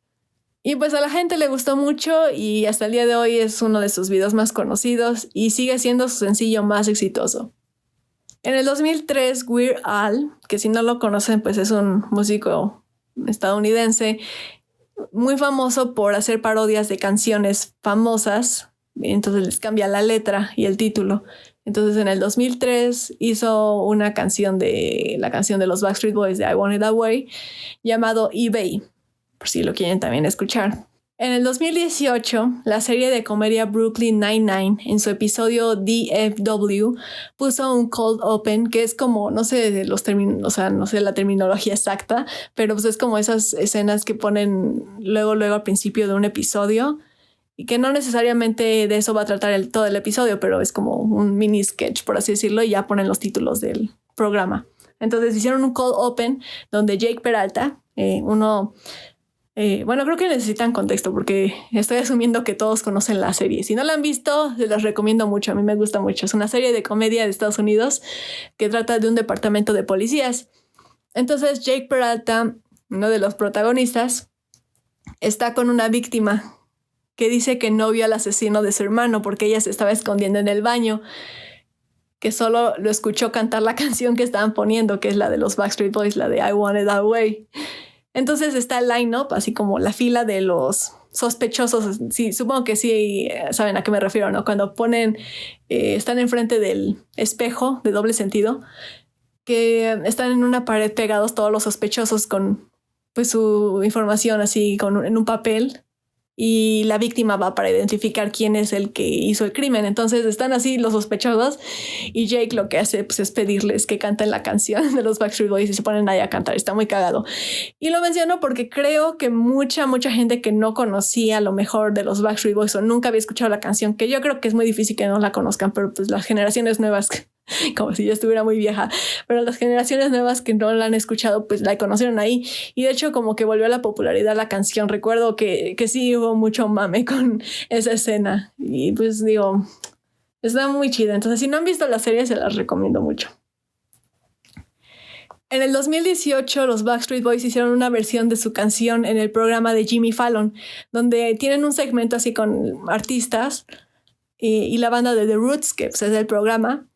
Y pues a la gente le gustó mucho y hasta el día de hoy es uno de sus videos más conocidos y sigue siendo su sencillo más exitoso. En el 2003, Weird Al, que si no lo conocen, pues es un músico estadounidense muy famoso por hacer parodias de canciones famosas. Entonces les cambia la letra y el título. Entonces en el 2003 hizo una canción la canción de los Backstreet Boys de I Want It That Way, llamado eBay, por si lo quieren también escuchar. En el 2018, la serie de comedia Brooklyn Nine-Nine, en su episodio DFW, puso un cold open, que es como, no sé de los términos, o sea, no sé la terminología exacta, pero pues es como esas escenas que ponen luego al principio de un episodio, y que no necesariamente de eso va a tratar todo el episodio, pero es como un mini sketch, por así decirlo, y ya ponen los títulos del programa. Entonces hicieron un cold open donde Jake Peralta, bueno, creo que necesitan contexto porque estoy asumiendo que todos conocen la serie. Si no la han visto, se las recomiendo mucho. A mí me gusta mucho. Es una serie de comedia de Estados Unidos que trata de un departamento de policías. Entonces, Jake Peralta, uno de los protagonistas, está con una víctima que dice que no vio al asesino de su hermano porque ella se estaba escondiendo en el baño, que solo lo escuchó cantar la canción que estaban poniendo, que es la de los Backstreet Boys, la de I Want It That Way. Entonces está el line-up, así como la fila de los sospechosos. Sí, supongo que sí saben a qué me refiero, ¿no? Cuando están enfrente del espejo de doble sentido, que están en una pared pegados todos los sospechosos con pues su información así en un papel, y la víctima va para identificar quién es el que hizo el crimen. Entonces están así los sospechosos y Jake lo que hace pues, es pedirles que canten la canción de los Backstreet Boys y se ponen ahí a cantar. Está muy cagado. Y lo menciono porque creo que mucha gente que no conocía lo mejor de los Backstreet Boys o nunca había escuchado la canción, que yo creo que es muy difícil que no la conozcan, pero pues las generaciones nuevas, como si yo estuviera muy vieja, pero las generaciones nuevas que no la han escuchado pues la conocieron ahí, y de hecho como que volvió a la popularidad la canción. Recuerdo que sí hubo mucho mame con esa escena y pues digo, está muy chida. Entonces si no han visto la serie se las recomiendo mucho. En el 2018 los Backstreet Boys hicieron una versión de su canción en el programa de Jimmy Fallon, donde tienen un segmento así con artistas y la banda de The Roots, que pues, es el programa,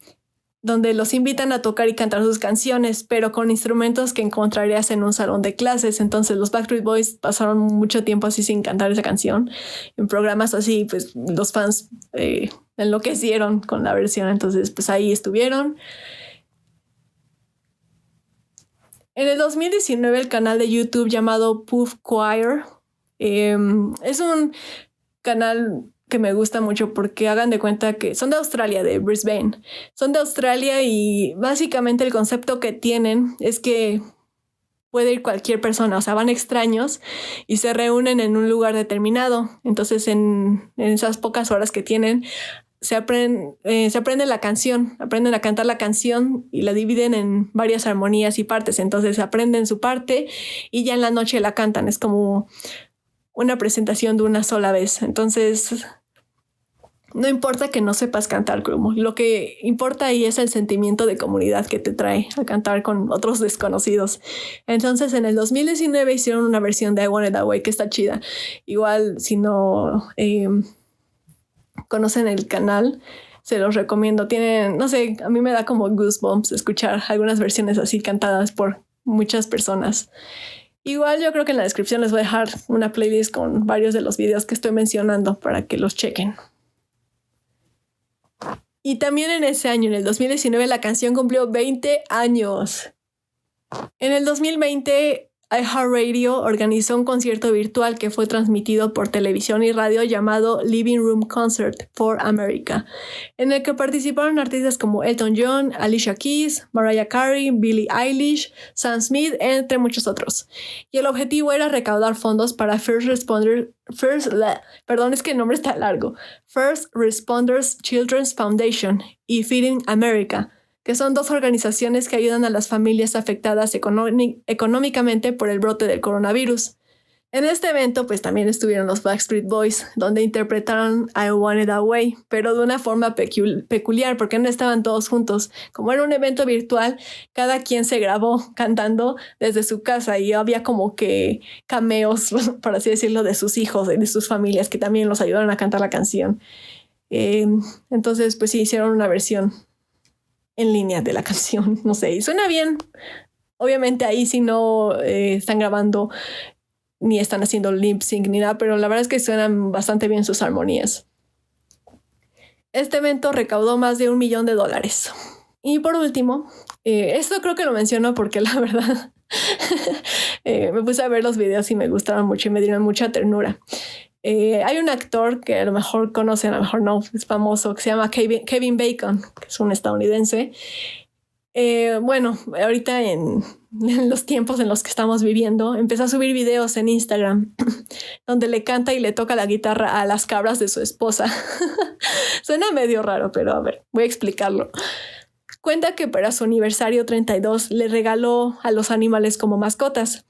donde los invitan a tocar y cantar sus canciones, pero con instrumentos que encontrarías en un salón de clases. Entonces los Backstreet Boys pasaron mucho tiempo así sin cantar esa canción. En programas así, pues los fans enloquecieron con la versión. Entonces, pues ahí estuvieron. En el 2019, el canal de YouTube llamado Puff Choir es un canal que me gusta mucho porque hagan de cuenta que son de Australia, de Brisbane. Son de Australia y básicamente el concepto que tienen es que puede ir cualquier persona, o sea, van extraños y se reúnen en un lugar determinado. Entonces, en esas pocas horas que tienen, se aprende la canción, aprenden a cantar la canción y la dividen en varias armonías y partes. Entonces, aprenden su parte y ya en la noche la cantan. Es como una presentación de una sola vez. Entonces, no importa que no sepas cantar, como lo que importa ahí es el sentimiento de comunidad que te trae a cantar con otros desconocidos. Entonces, en el 2019 hicieron una versión de I Want It That Way que está chida. Igual, si no conocen el canal, se los recomiendo. Tienen, no sé, a mí me da como goosebumps escuchar algunas versiones así cantadas por muchas personas. Igual yo creo que en la descripción les voy a dejar una playlist con varios de los videos que estoy mencionando para que los chequen. Y también en ese año, en el 2019, la canción cumplió 20 años. En el 2020, iHeartRadio organizó un concierto virtual que fue transmitido por televisión y radio llamado Living Room Concert for America, en el que participaron artistas como Elton John, Alicia Keys, Mariah Carey, Billie Eilish, Sam Smith, entre muchos otros. Y el objetivo era recaudar fondos para First Responders Children's Foundation y Feeding America, que son dos organizaciones que ayudan a las familias afectadas económicamente por el brote del coronavirus. En este evento, pues también estuvieron los Backstreet Boys, donde interpretaron I Want It That Way, pero de una forma peculiar, porque no estaban todos juntos. Como era un evento virtual, cada quien se grabó cantando desde su casa y había como que cameos, por así decirlo, de sus hijos, de sus familias, que también los ayudaron a cantar la canción. Entonces, pues sí, hicieron una versión en línea de la canción, no sé, y suena bien. Obviamente ahí sí no están grabando ni están haciendo lip sync ni nada, pero la verdad es que suenan bastante bien sus armonías. Este evento recaudó más de $1 millón. Y por último, esto creo que lo menciono porque la verdad me puse a ver los videos y me gustaron mucho y me dieron mucha ternura. Hay un actor que a lo mejor conocen, a lo mejor no, es famoso, que se llama Kevin Bacon, que es un estadounidense. Bueno, ahorita en los tiempos en los que estamos viviendo, empezó a subir videos en Instagram donde le canta y le toca la guitarra a las cabras de su esposa. Suena medio raro, pero a ver, voy a explicarlo. Cuenta que para su aniversario 32 le regaló a los animales como mascotas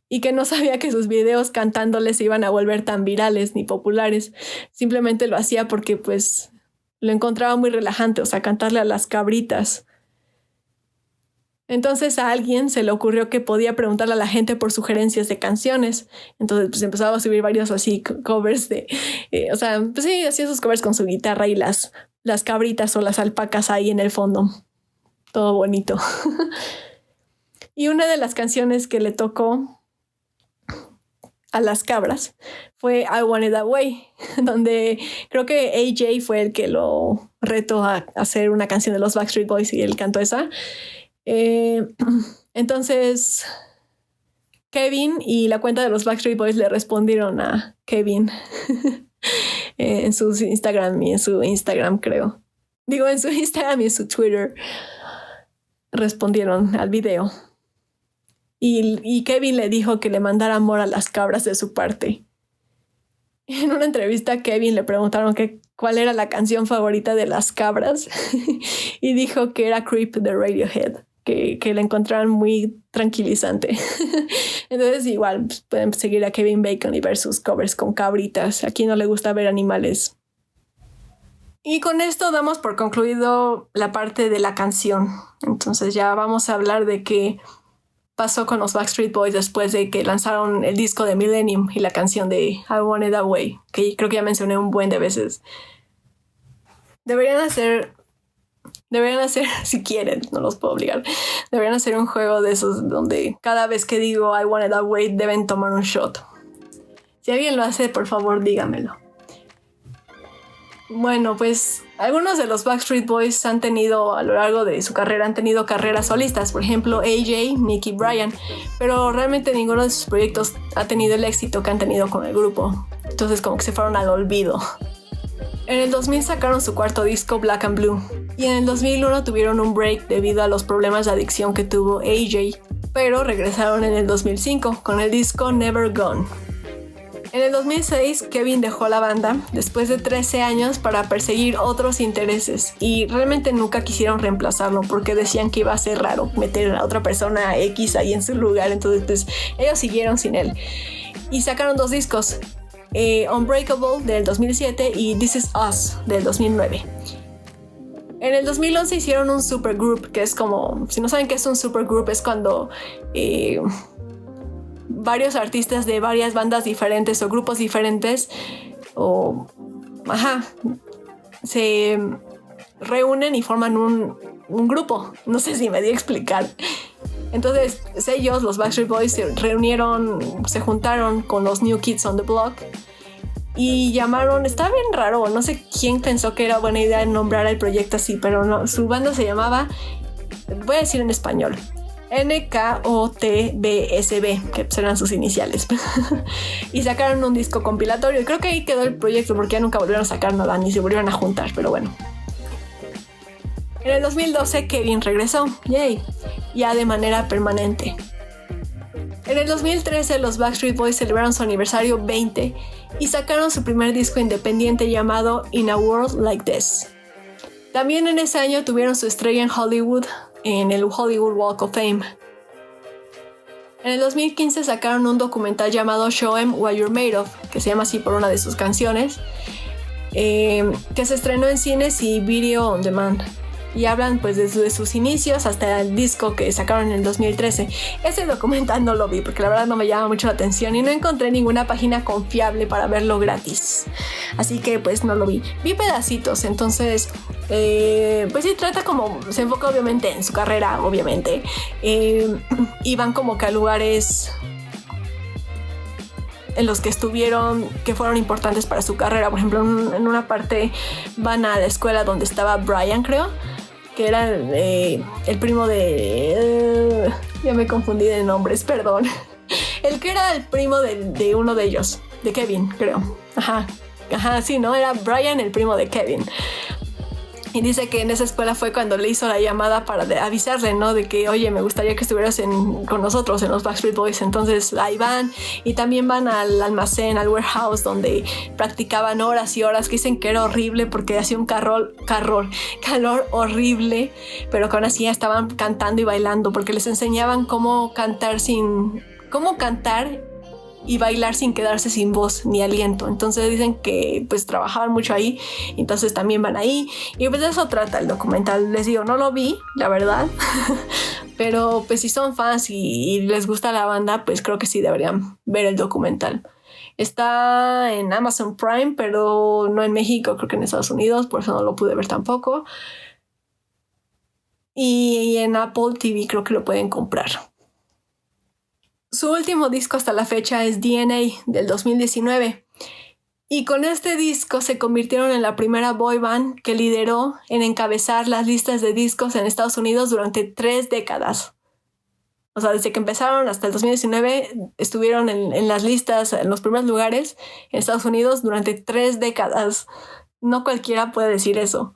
y que no sabía que sus videos cantándoles se iban a volver tan virales ni populares. Simplemente lo hacía porque pues lo encontraba muy relajante, o sea, cantarle a las cabritas. Entonces a alguien se le ocurrió que podía preguntarle a la gente por sugerencias de canciones. Entonces pues empezaba a subir varios así covers de... o sea, pues sí, hacía sus covers con su guitarra y las cabritas o las alpacas ahí en el fondo. Todo bonito. Y una de las canciones que le tocó a las cabras fue I Want It That Way, donde creo que AJ fue el que lo retó a hacer una canción de los Backstreet Boys y él cantó esa. Entonces Kevin y la cuenta de los Backstreet Boys le respondieron a Kevin en su Instagram y en su Instagram, creo. Digo, en su Instagram y en su Twitter respondieron al video. Y Kevin le dijo que le mandara amor a las cabras de su parte. En una entrevista a Kevin le preguntaron cuál era la canción favorita de las cabras y dijo que era Creep de Radiohead, que la encontraron muy tranquilizante. Entonces igual pues, pueden seguir a Kevin Bacon y ver sus covers con cabritas. A quien no le gusta ver animales. Y con esto damos por concluido la parte de la canción. Entonces ya vamos a hablar de qué pasó con los Backstreet Boys después de que lanzaron el disco de Millennium y la canción de I Want It That Way, que creo que ya mencioné un buen de veces. Deberían hacer, si quieren, no los puedo obligar, deberían hacer un juego de esos donde cada vez que digo I Want It That Way deben tomar un shot. Si alguien lo hace, por favor, dígamelo. Bueno, pues algunos de los Backstreet Boys han tenido, a lo largo de su carrera, han tenido carreras solistas. Por ejemplo, AJ, Nicky, Brian. Pero realmente ninguno de sus proyectos ha tenido el éxito que han tenido con el grupo. Entonces como que se fueron al olvido. En el 2000 sacaron su cuarto disco, Black and Blue. Y en el 2001 tuvieron un break debido a los problemas de adicción que tuvo AJ. Pero regresaron en el 2005 con el disco Never Gone. En el 2006, Kevin dejó la banda después de 13 años para perseguir otros intereses y realmente nunca quisieron reemplazarlo porque decían que iba a ser raro meter a otra persona X ahí en su lugar. Entonces pues ellos siguieron sin él y sacaron 2 discos, Unbreakable del 2007 y This Is Us del 2009. En el 2011 hicieron un supergroup, que es como, si no saben qué es un supergroup, es cuando varios artistas de varias bandas diferentes o grupos diferentes se reúnen y forman un grupo. No sé si me di a explicar. Entonces ellos, los Backstreet Boys, se juntaron con los New Kids on the Block y llamaron, está bien raro, no sé quién pensó que era buena idea nombrar el proyecto así, pero no, su banda se llamaba, voy a decir en español, NKOTBSB, que serán sus iniciales. Y sacaron un disco compilatorio y creo que ahí quedó el proyecto porque ya nunca volvieron a sacar nada ni se volvieron a juntar, pero bueno. En el 2012 Kevin regresó, yay, ya de manera permanente. En el 2013 los Backstreet Boys celebraron su aniversario 20 y sacaron su primer disco independiente llamado In a World Like This. También en ese año tuvieron su estrella en Hollywood, en el Hollywood Walk of Fame. En el 2015 sacaron un documental llamado Show 'Em What You're Made Of, que se llama así por una de sus canciones, que se estrenó en cines y Video On Demand. Y hablan pues desde sus inicios hasta el disco que sacaron en el 2013. Ese documental no lo vi porque la verdad no me llama mucho la atención y no encontré ninguna página confiable para verlo gratis. Así que pues no lo vi. Vi pedacitos, entonces pues sí, trata como, se enfoca obviamente en su carrera, obviamente. Y van como que a lugares en los que estuvieron, que fueron importantes para su carrera. Por ejemplo, en una parte van a la escuela donde estaba Brian, creo, que era el primo de... ya me confundí de nombres, perdón. El que era el primo de uno de ellos. de Kevin, creo. Ajá, sí, ¿no? Era Brian, el primo de Kevin. Y dice que en esa escuela fue cuando le hizo la llamada para avisarle, ¿no? De que, oye, me gustaría que estuvieras con nosotros en los Backstreet Boys. Entonces ahí van y también van al almacén, al warehouse, donde practicaban horas y horas, que dicen que era horrible porque hacía un calor horrible, pero que aún así estaban cantando y bailando porque les enseñaban cómo cantar y bailar sin quedarse sin voz ni aliento. Entonces dicen que pues trabajaban mucho ahí, entonces también van ahí y pues de eso trata el documental. Les digo, no lo vi, la verdad, pero pues si son fans y les gusta la banda, pues creo que sí deberían ver el documental. Está en Amazon Prime, pero no en México, creo que en Estados Unidos, por eso no lo pude ver tampoco. Y en Apple TV creo que lo pueden comprar. Su último disco hasta la fecha es DNA del 2019 y con este disco se convirtieron en la primera boy band que lideró en encabezar las listas de discos en Estados Unidos durante 3 décadas. O sea, desde que empezaron hasta el 2019 estuvieron en las listas, en los primeros lugares en Estados Unidos durante 3 décadas. No cualquiera puede decir eso.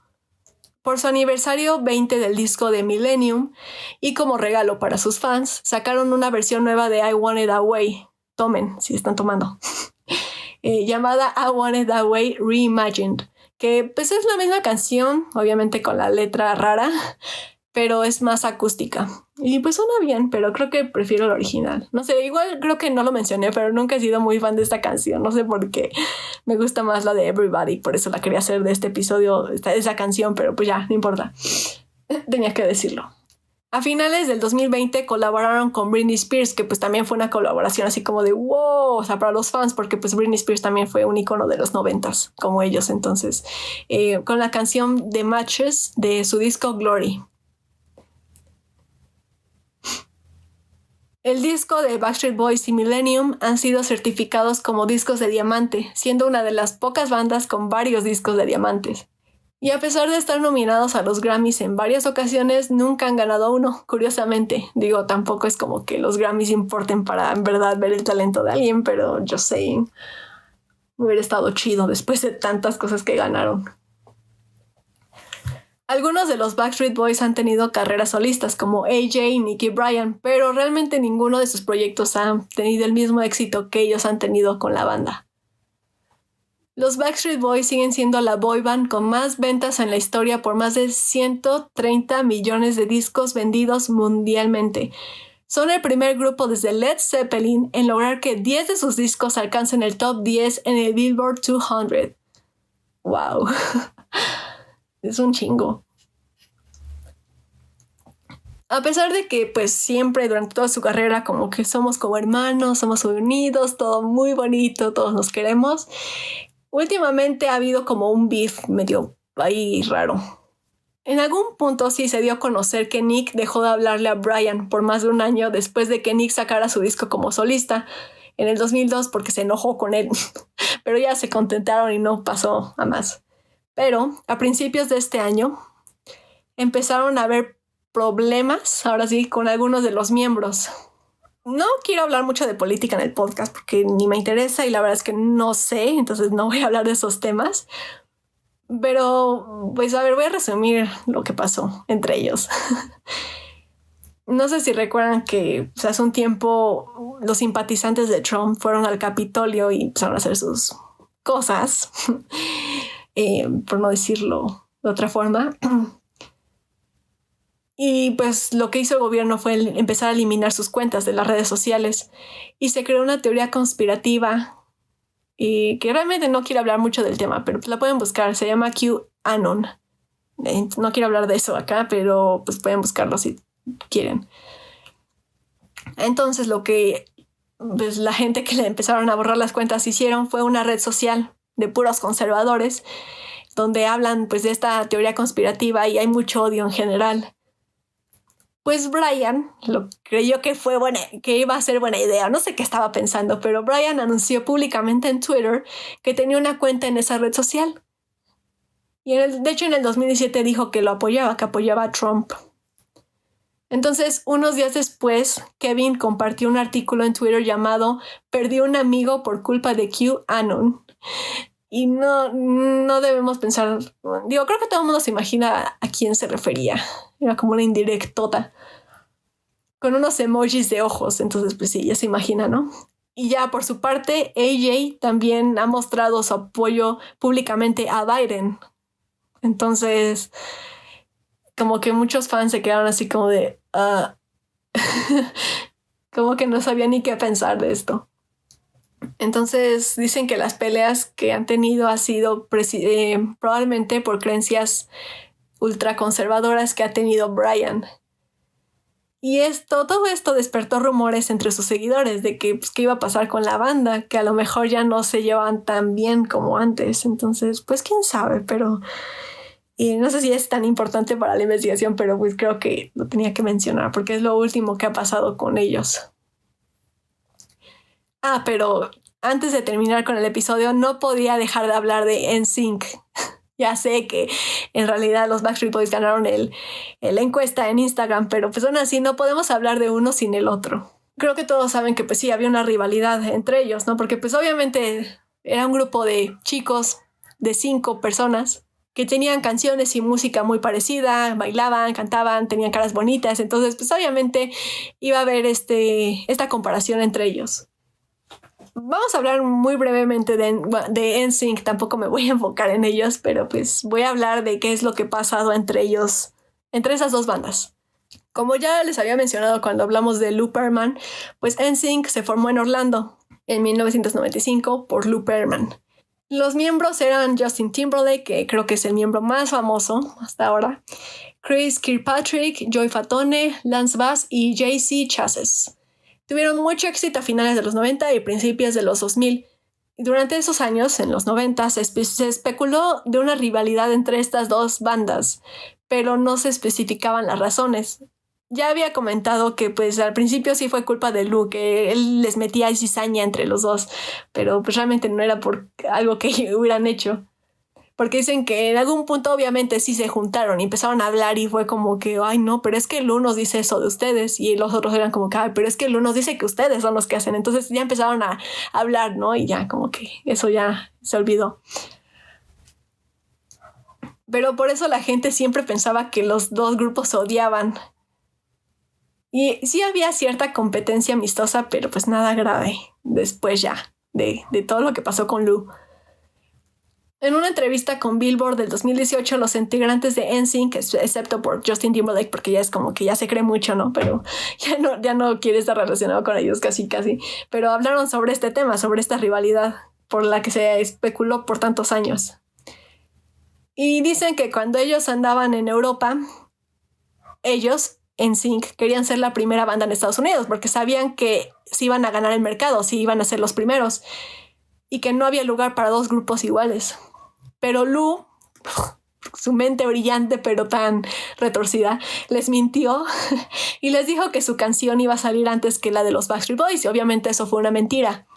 Por su aniversario 20 del disco de Millennium y como regalo para sus fans, sacaron una versión nueva de I Want It That Way. Tomen, si están tomando. Llamada I Want It That Way Reimagined, que pues es la misma canción, obviamente con la letra rara, pero es más acústica. Y pues suena bien, pero creo que prefiero el original. No sé, igual creo que no lo mencioné, pero nunca he sido muy fan de esta canción. No sé por qué. Me gusta más la de Everybody, por eso la quería hacer de este episodio, esa canción, pero pues ya, no importa. Tenía que decirlo. A finales del 2020 colaboraron con Britney Spears, que pues también fue una colaboración así como de wow, o sea, para los fans, porque pues Britney Spears también fue un icono de los 90s, como ellos. Entonces, con la canción The Matches de su disco Glory. El disco de Backstreet Boys y Millennium han sido certificados como discos de diamante, siendo una de las pocas bandas con varios discos de diamantes. Y a pesar de estar nominados a los Grammys en varias ocasiones, nunca han ganado uno, curiosamente. Digo, tampoco es como que los Grammys importen para en verdad ver el talento de alguien, pero yo sé, hubiera estado chido después de tantas cosas que ganaron. Algunos de los Backstreet Boys han tenido carreras solistas como AJ y Nicki Bryan, pero realmente ninguno de sus proyectos ha tenido el mismo éxito que ellos han tenido con la banda. Los Backstreet Boys siguen siendo la boy band con más ventas en la historia por más de 130 millones de discos vendidos mundialmente. Son el primer grupo desde Led Zeppelin en lograr que 10 de sus discos alcancen el top 10 en el Billboard 200. ¡Wow! Es un chingo. A pesar de que pues siempre durante toda su carrera como que somos como hermanos, somos unidos, todo muy bonito, todos nos queremos, últimamente ha habido como un beef medio ahí raro. En algún punto sí se dio a conocer que Nick dejó de hablarle a Brian por más de un año después de que Nick sacara su disco como solista en el 2002 porque se enojó con él, pero ya se contentaron y no pasó a más. Pero a principios de este año empezaron a haber problemas, ahora sí, con algunos de los miembros. No quiero hablar mucho de política en el podcast porque ni me interesa y la verdad es que no sé, entonces no voy a hablar de esos temas. Pero, pues a ver, voy a resumir lo que pasó entre ellos. No sé si recuerdan que hace un tiempo los simpatizantes de Trump fueron al Capitolio y empezaron a hacer sus cosas. Por no decirlo de otra forma. Y pues lo que hizo el gobierno fue empezar a eliminar sus cuentas de las redes sociales y se creó una teoría conspirativa y que realmente no quiero hablar mucho del tema, pero pues la pueden buscar, se llama QAnon. No quiero hablar de eso acá, pero pues pueden buscarlo si quieren. Entonces lo que pues, la gente que le empezaron a borrar las cuentas hicieron fue una red social de puros conservadores donde hablan pues de esta teoría conspirativa y hay mucho odio en general. Pues Brian lo creyó que que iba a ser buena idea. No sé qué estaba pensando, pero Brian anunció públicamente en Twitter que tenía una cuenta en esa red social. Y de hecho en el 2017 dijo que lo apoyaba, que apoyaba a Trump. Entonces, unos días después, Kevin compartió un artículo en Twitter llamado "Perdí un amigo por culpa de QAnon". Y no debemos pensar, digo, creo que todo el mundo se imagina a quién se refería. Era como una indirectota con unos emojis de ojos, entonces pues sí, ya se imagina, ¿no? Y ya por su parte, AJ también ha mostrado su apoyo públicamente a Biden. Entonces, como que muchos fans se quedaron así como de... como que no sabían ni qué pensar de esto. Entonces dicen que las peleas que han tenido ha sido probablemente por creencias ultraconservadoras que ha tenido Brian. Y todo esto despertó rumores entre sus seguidores de que qué iba a pasar con la banda, que a lo mejor ya no se llevan tan bien como antes. Entonces, pues quién sabe, pero no sé si es tan importante para la investigación, pero pues creo que lo tenía que mencionar porque es lo último que ha pasado con ellos. Pero antes de terminar con el episodio, no podía dejar de hablar de NSYNC. Ya sé que en realidad los Backstreet Boys ganaron la encuesta en Instagram, pero pues aún así no podemos hablar de uno sin el otro. Creo que todos saben que pues sí, había una rivalidad entre ellos, ¿no? Porque pues obviamente era un grupo de chicos de 5 personas que tenían canciones y música muy parecida, bailaban, cantaban, tenían caras bonitas, entonces pues obviamente iba a haber esta comparación entre ellos. Vamos a hablar muy brevemente de NSYNC, tampoco me voy a enfocar en ellos, pero pues voy a hablar de qué es lo que ha pasado entre ellos, entre esas dos bandas. Como ya les había mencionado cuando hablamos de Lou Pearlman, pues NSYNC se formó en Orlando en 1995 por Lou Pearlman. Los miembros eran Justin Timberlake, que creo que es el miembro más famoso hasta ahora, Chris Kirkpatrick, Joey Fatone, Lance Bass y JC Chasez. Tuvieron mucho éxito a finales de los 90 y principios de los 2000. Y durante esos años, en los 90, se especuló de una rivalidad entre estas dos bandas, pero no se especificaban las razones. Ya había comentado que pues al principio sí fue culpa de Lou, que él les metía cizaña entre los dos, pero pues realmente no era por algo que hubieran hecho. Porque dicen que en algún punto obviamente sí se juntaron y empezaron a hablar y fue como que, ay no, pero es que Lu nos dice eso de ustedes, y los otros eran como que, ay, pero es que Lu nos dice que ustedes son los que hacen. Entonces ya empezaron a hablar, ¿no? Y ya como que eso ya se olvidó. Pero por eso la gente siempre pensaba que los dos grupos se odiaban. Y sí había cierta competencia amistosa, pero pues nada grave después ya de todo lo que pasó con Lu. En una entrevista con Billboard del 2018, los integrantes de NSYNC, excepto por Justin Timberlake, porque ya es como que ya se cree mucho, ¿no? Pero ya no quiere estar relacionado con ellos casi. Pero hablaron sobre este tema, sobre esta rivalidad por la que se especuló por tantos años. Y dicen que cuando ellos andaban en Europa, ellos, NSYNC, querían ser la primera banda en Estados Unidos porque sabían que se iban a ganar el mercado, si iban a ser los primeros, y que no había lugar para dos grupos iguales. Pero Lou, su mente brillante pero tan retorcida, les mintió y les dijo que su canción iba a salir antes que la de los Backstreet Boys, y obviamente eso fue una mentira.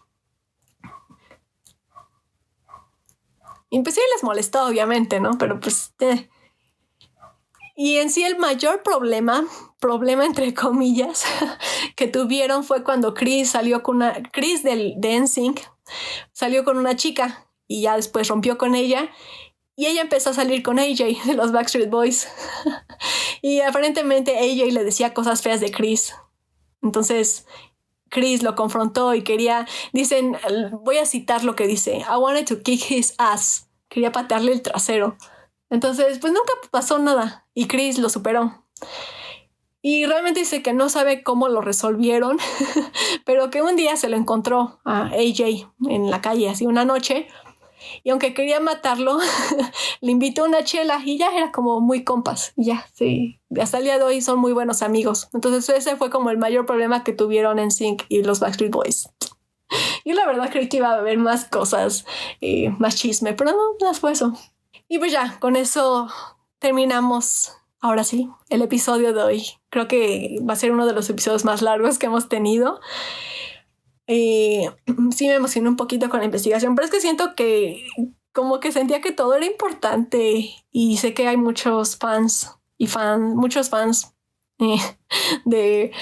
Y pues sí les molestó, obviamente, ¿no? Pero pues... Y en sí el mayor problema entre comillas, que tuvieron fue cuando Chris de NSYNC salió con una chica y ya después rompió con ella y ella empezó a salir con AJ de los Backstreet Boys. Y aparentemente AJ le decía cosas feas de Chris. Entonces Chris lo confrontó y voy a citar lo que dice: I wanted to kick his ass. Quería patearle el trasero. Entonces, pues nunca pasó nada y Chris lo superó. Y realmente dice que no sabe cómo lo resolvieron, pero que un día se lo encontró a AJ en la calle, así una noche, y aunque quería matarlo, le invitó una chela y ya era como muy compas. Y ya, sí, hasta el día de hoy son muy buenos amigos. Entonces ese fue como el mayor problema que tuvieron NSYNC y los Backstreet Boys. Yo la verdad creí que iba a haber más cosas, más chisme, pero no fue eso. Y pues ya, con eso terminamos, ahora sí, el episodio de hoy. Creo que va a ser uno de los episodios más largos que hemos tenido. Sí me emocioné un poquito con la investigación, pero es que siento que como que sentía que todo era importante y sé que hay muchos fans de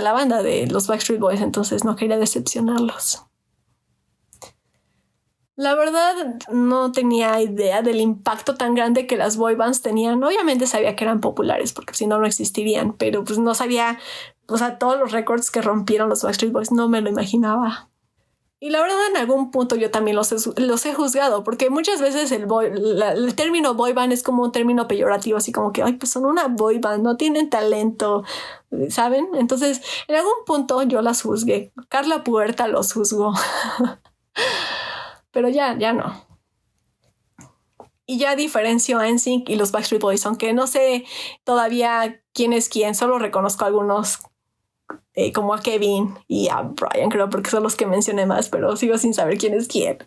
la banda de los Backstreet Boys, entonces no quería decepcionarlos. La verdad, no tenía idea del impacto tan grande que las boy bands tenían. Obviamente sabía que eran populares, porque si no, no existirían, pero pues no sabía, o sea, todos los récords que rompieron los Backstreet Boys, no me lo imaginaba. Y la verdad, en algún punto yo también los he juzgado, porque muchas veces el término boy band es como un término peyorativo, así como que, ay, pues son una boy band, no tienen talento, ¿saben? Entonces, en algún punto yo las juzgué. Carla Puerta los juzgó. Pero ya no. Y ya diferencio a NSYNC y los Backstreet Boys, aunque no sé todavía quién es quién, solo reconozco a algunos como a Kevin y a Brian, creo, porque son los que mencioné más, pero sigo sin saber quién es quién.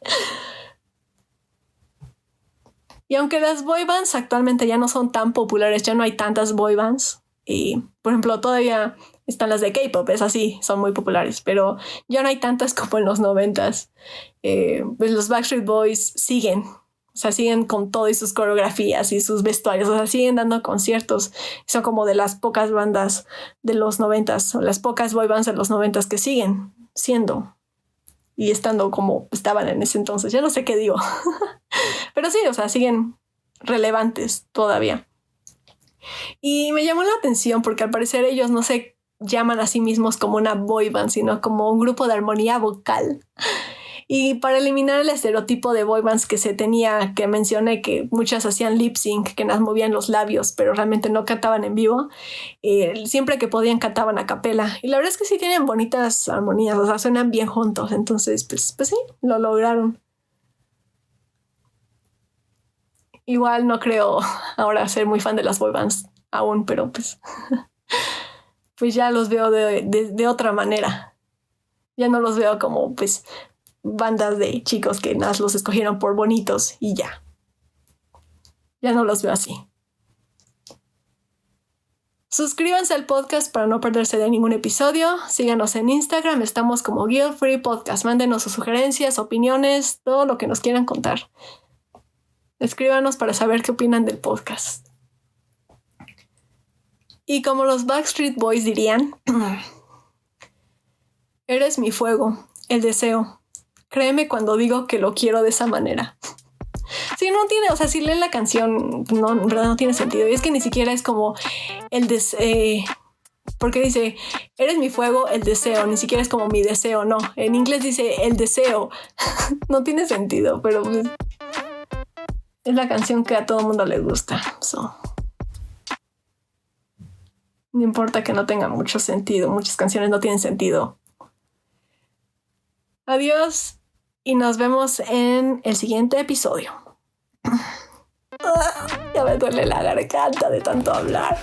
Y aunque las boy bands actualmente ya no son tan populares, ya no hay tantas boy bands, y por ejemplo todavía están las de K-pop, es así, son muy populares, pero ya no hay tantas como en los 90s. Pues los Backstreet Boys siguen con todo y sus coreografías y sus vestuarios, o sea, siguen dando conciertos. Son como de las pocas bandas de los 90s, o las pocas boy bands de los 90s que siguen siendo y estando como estaban en ese entonces. Ya no sé qué digo. Pero sí, o sea, siguen relevantes todavía. Y me llamó la atención porque al parecer ellos no se llaman a sí mismos como una boy band, sino como un grupo de armonía vocal. Y para eliminar el estereotipo de boy bands que se tenía, que mencioné que muchas hacían lip sync, que nos movían los labios, pero realmente no cantaban en vivo, siempre que podían cantaban a capela. Y la verdad es que sí tienen bonitas armonías, o sea, suenan bien juntos. Entonces, pues sí, lo lograron. Igual no creo ahora ser muy fan de las boy bands aún, pero pues ya los veo de otra manera. Ya no los veo como pues bandas de chicos que nada los escogieron por bonitos y ya. Ya no los veo así. Suscríbanse al podcast para no perderse de ningún episodio. Síganos en Instagram, estamos como Guilt Free Podcast. Mándenos sus sugerencias, opiniones, todo lo que nos quieran contar. Escríbanos para saber qué opinan del podcast. Y como los Backstreet Boys dirían, eres mi fuego, el deseo. Créeme cuando digo que lo quiero de esa manera. Sí, no tiene, o sea, si leen la canción, no, en verdad no tiene sentido. Y es que ni siquiera es como el deseo, porque dice, eres mi fuego, el deseo, ni siquiera es como mi deseo, no. En inglés dice el deseo. No tiene sentido, pero pues, es la canción que a todo mundo le gusta. No importa que no tenga mucho sentido, muchas canciones no tienen sentido. Adiós y nos vemos en el siguiente episodio. Ya me duele la garganta de tanto hablar.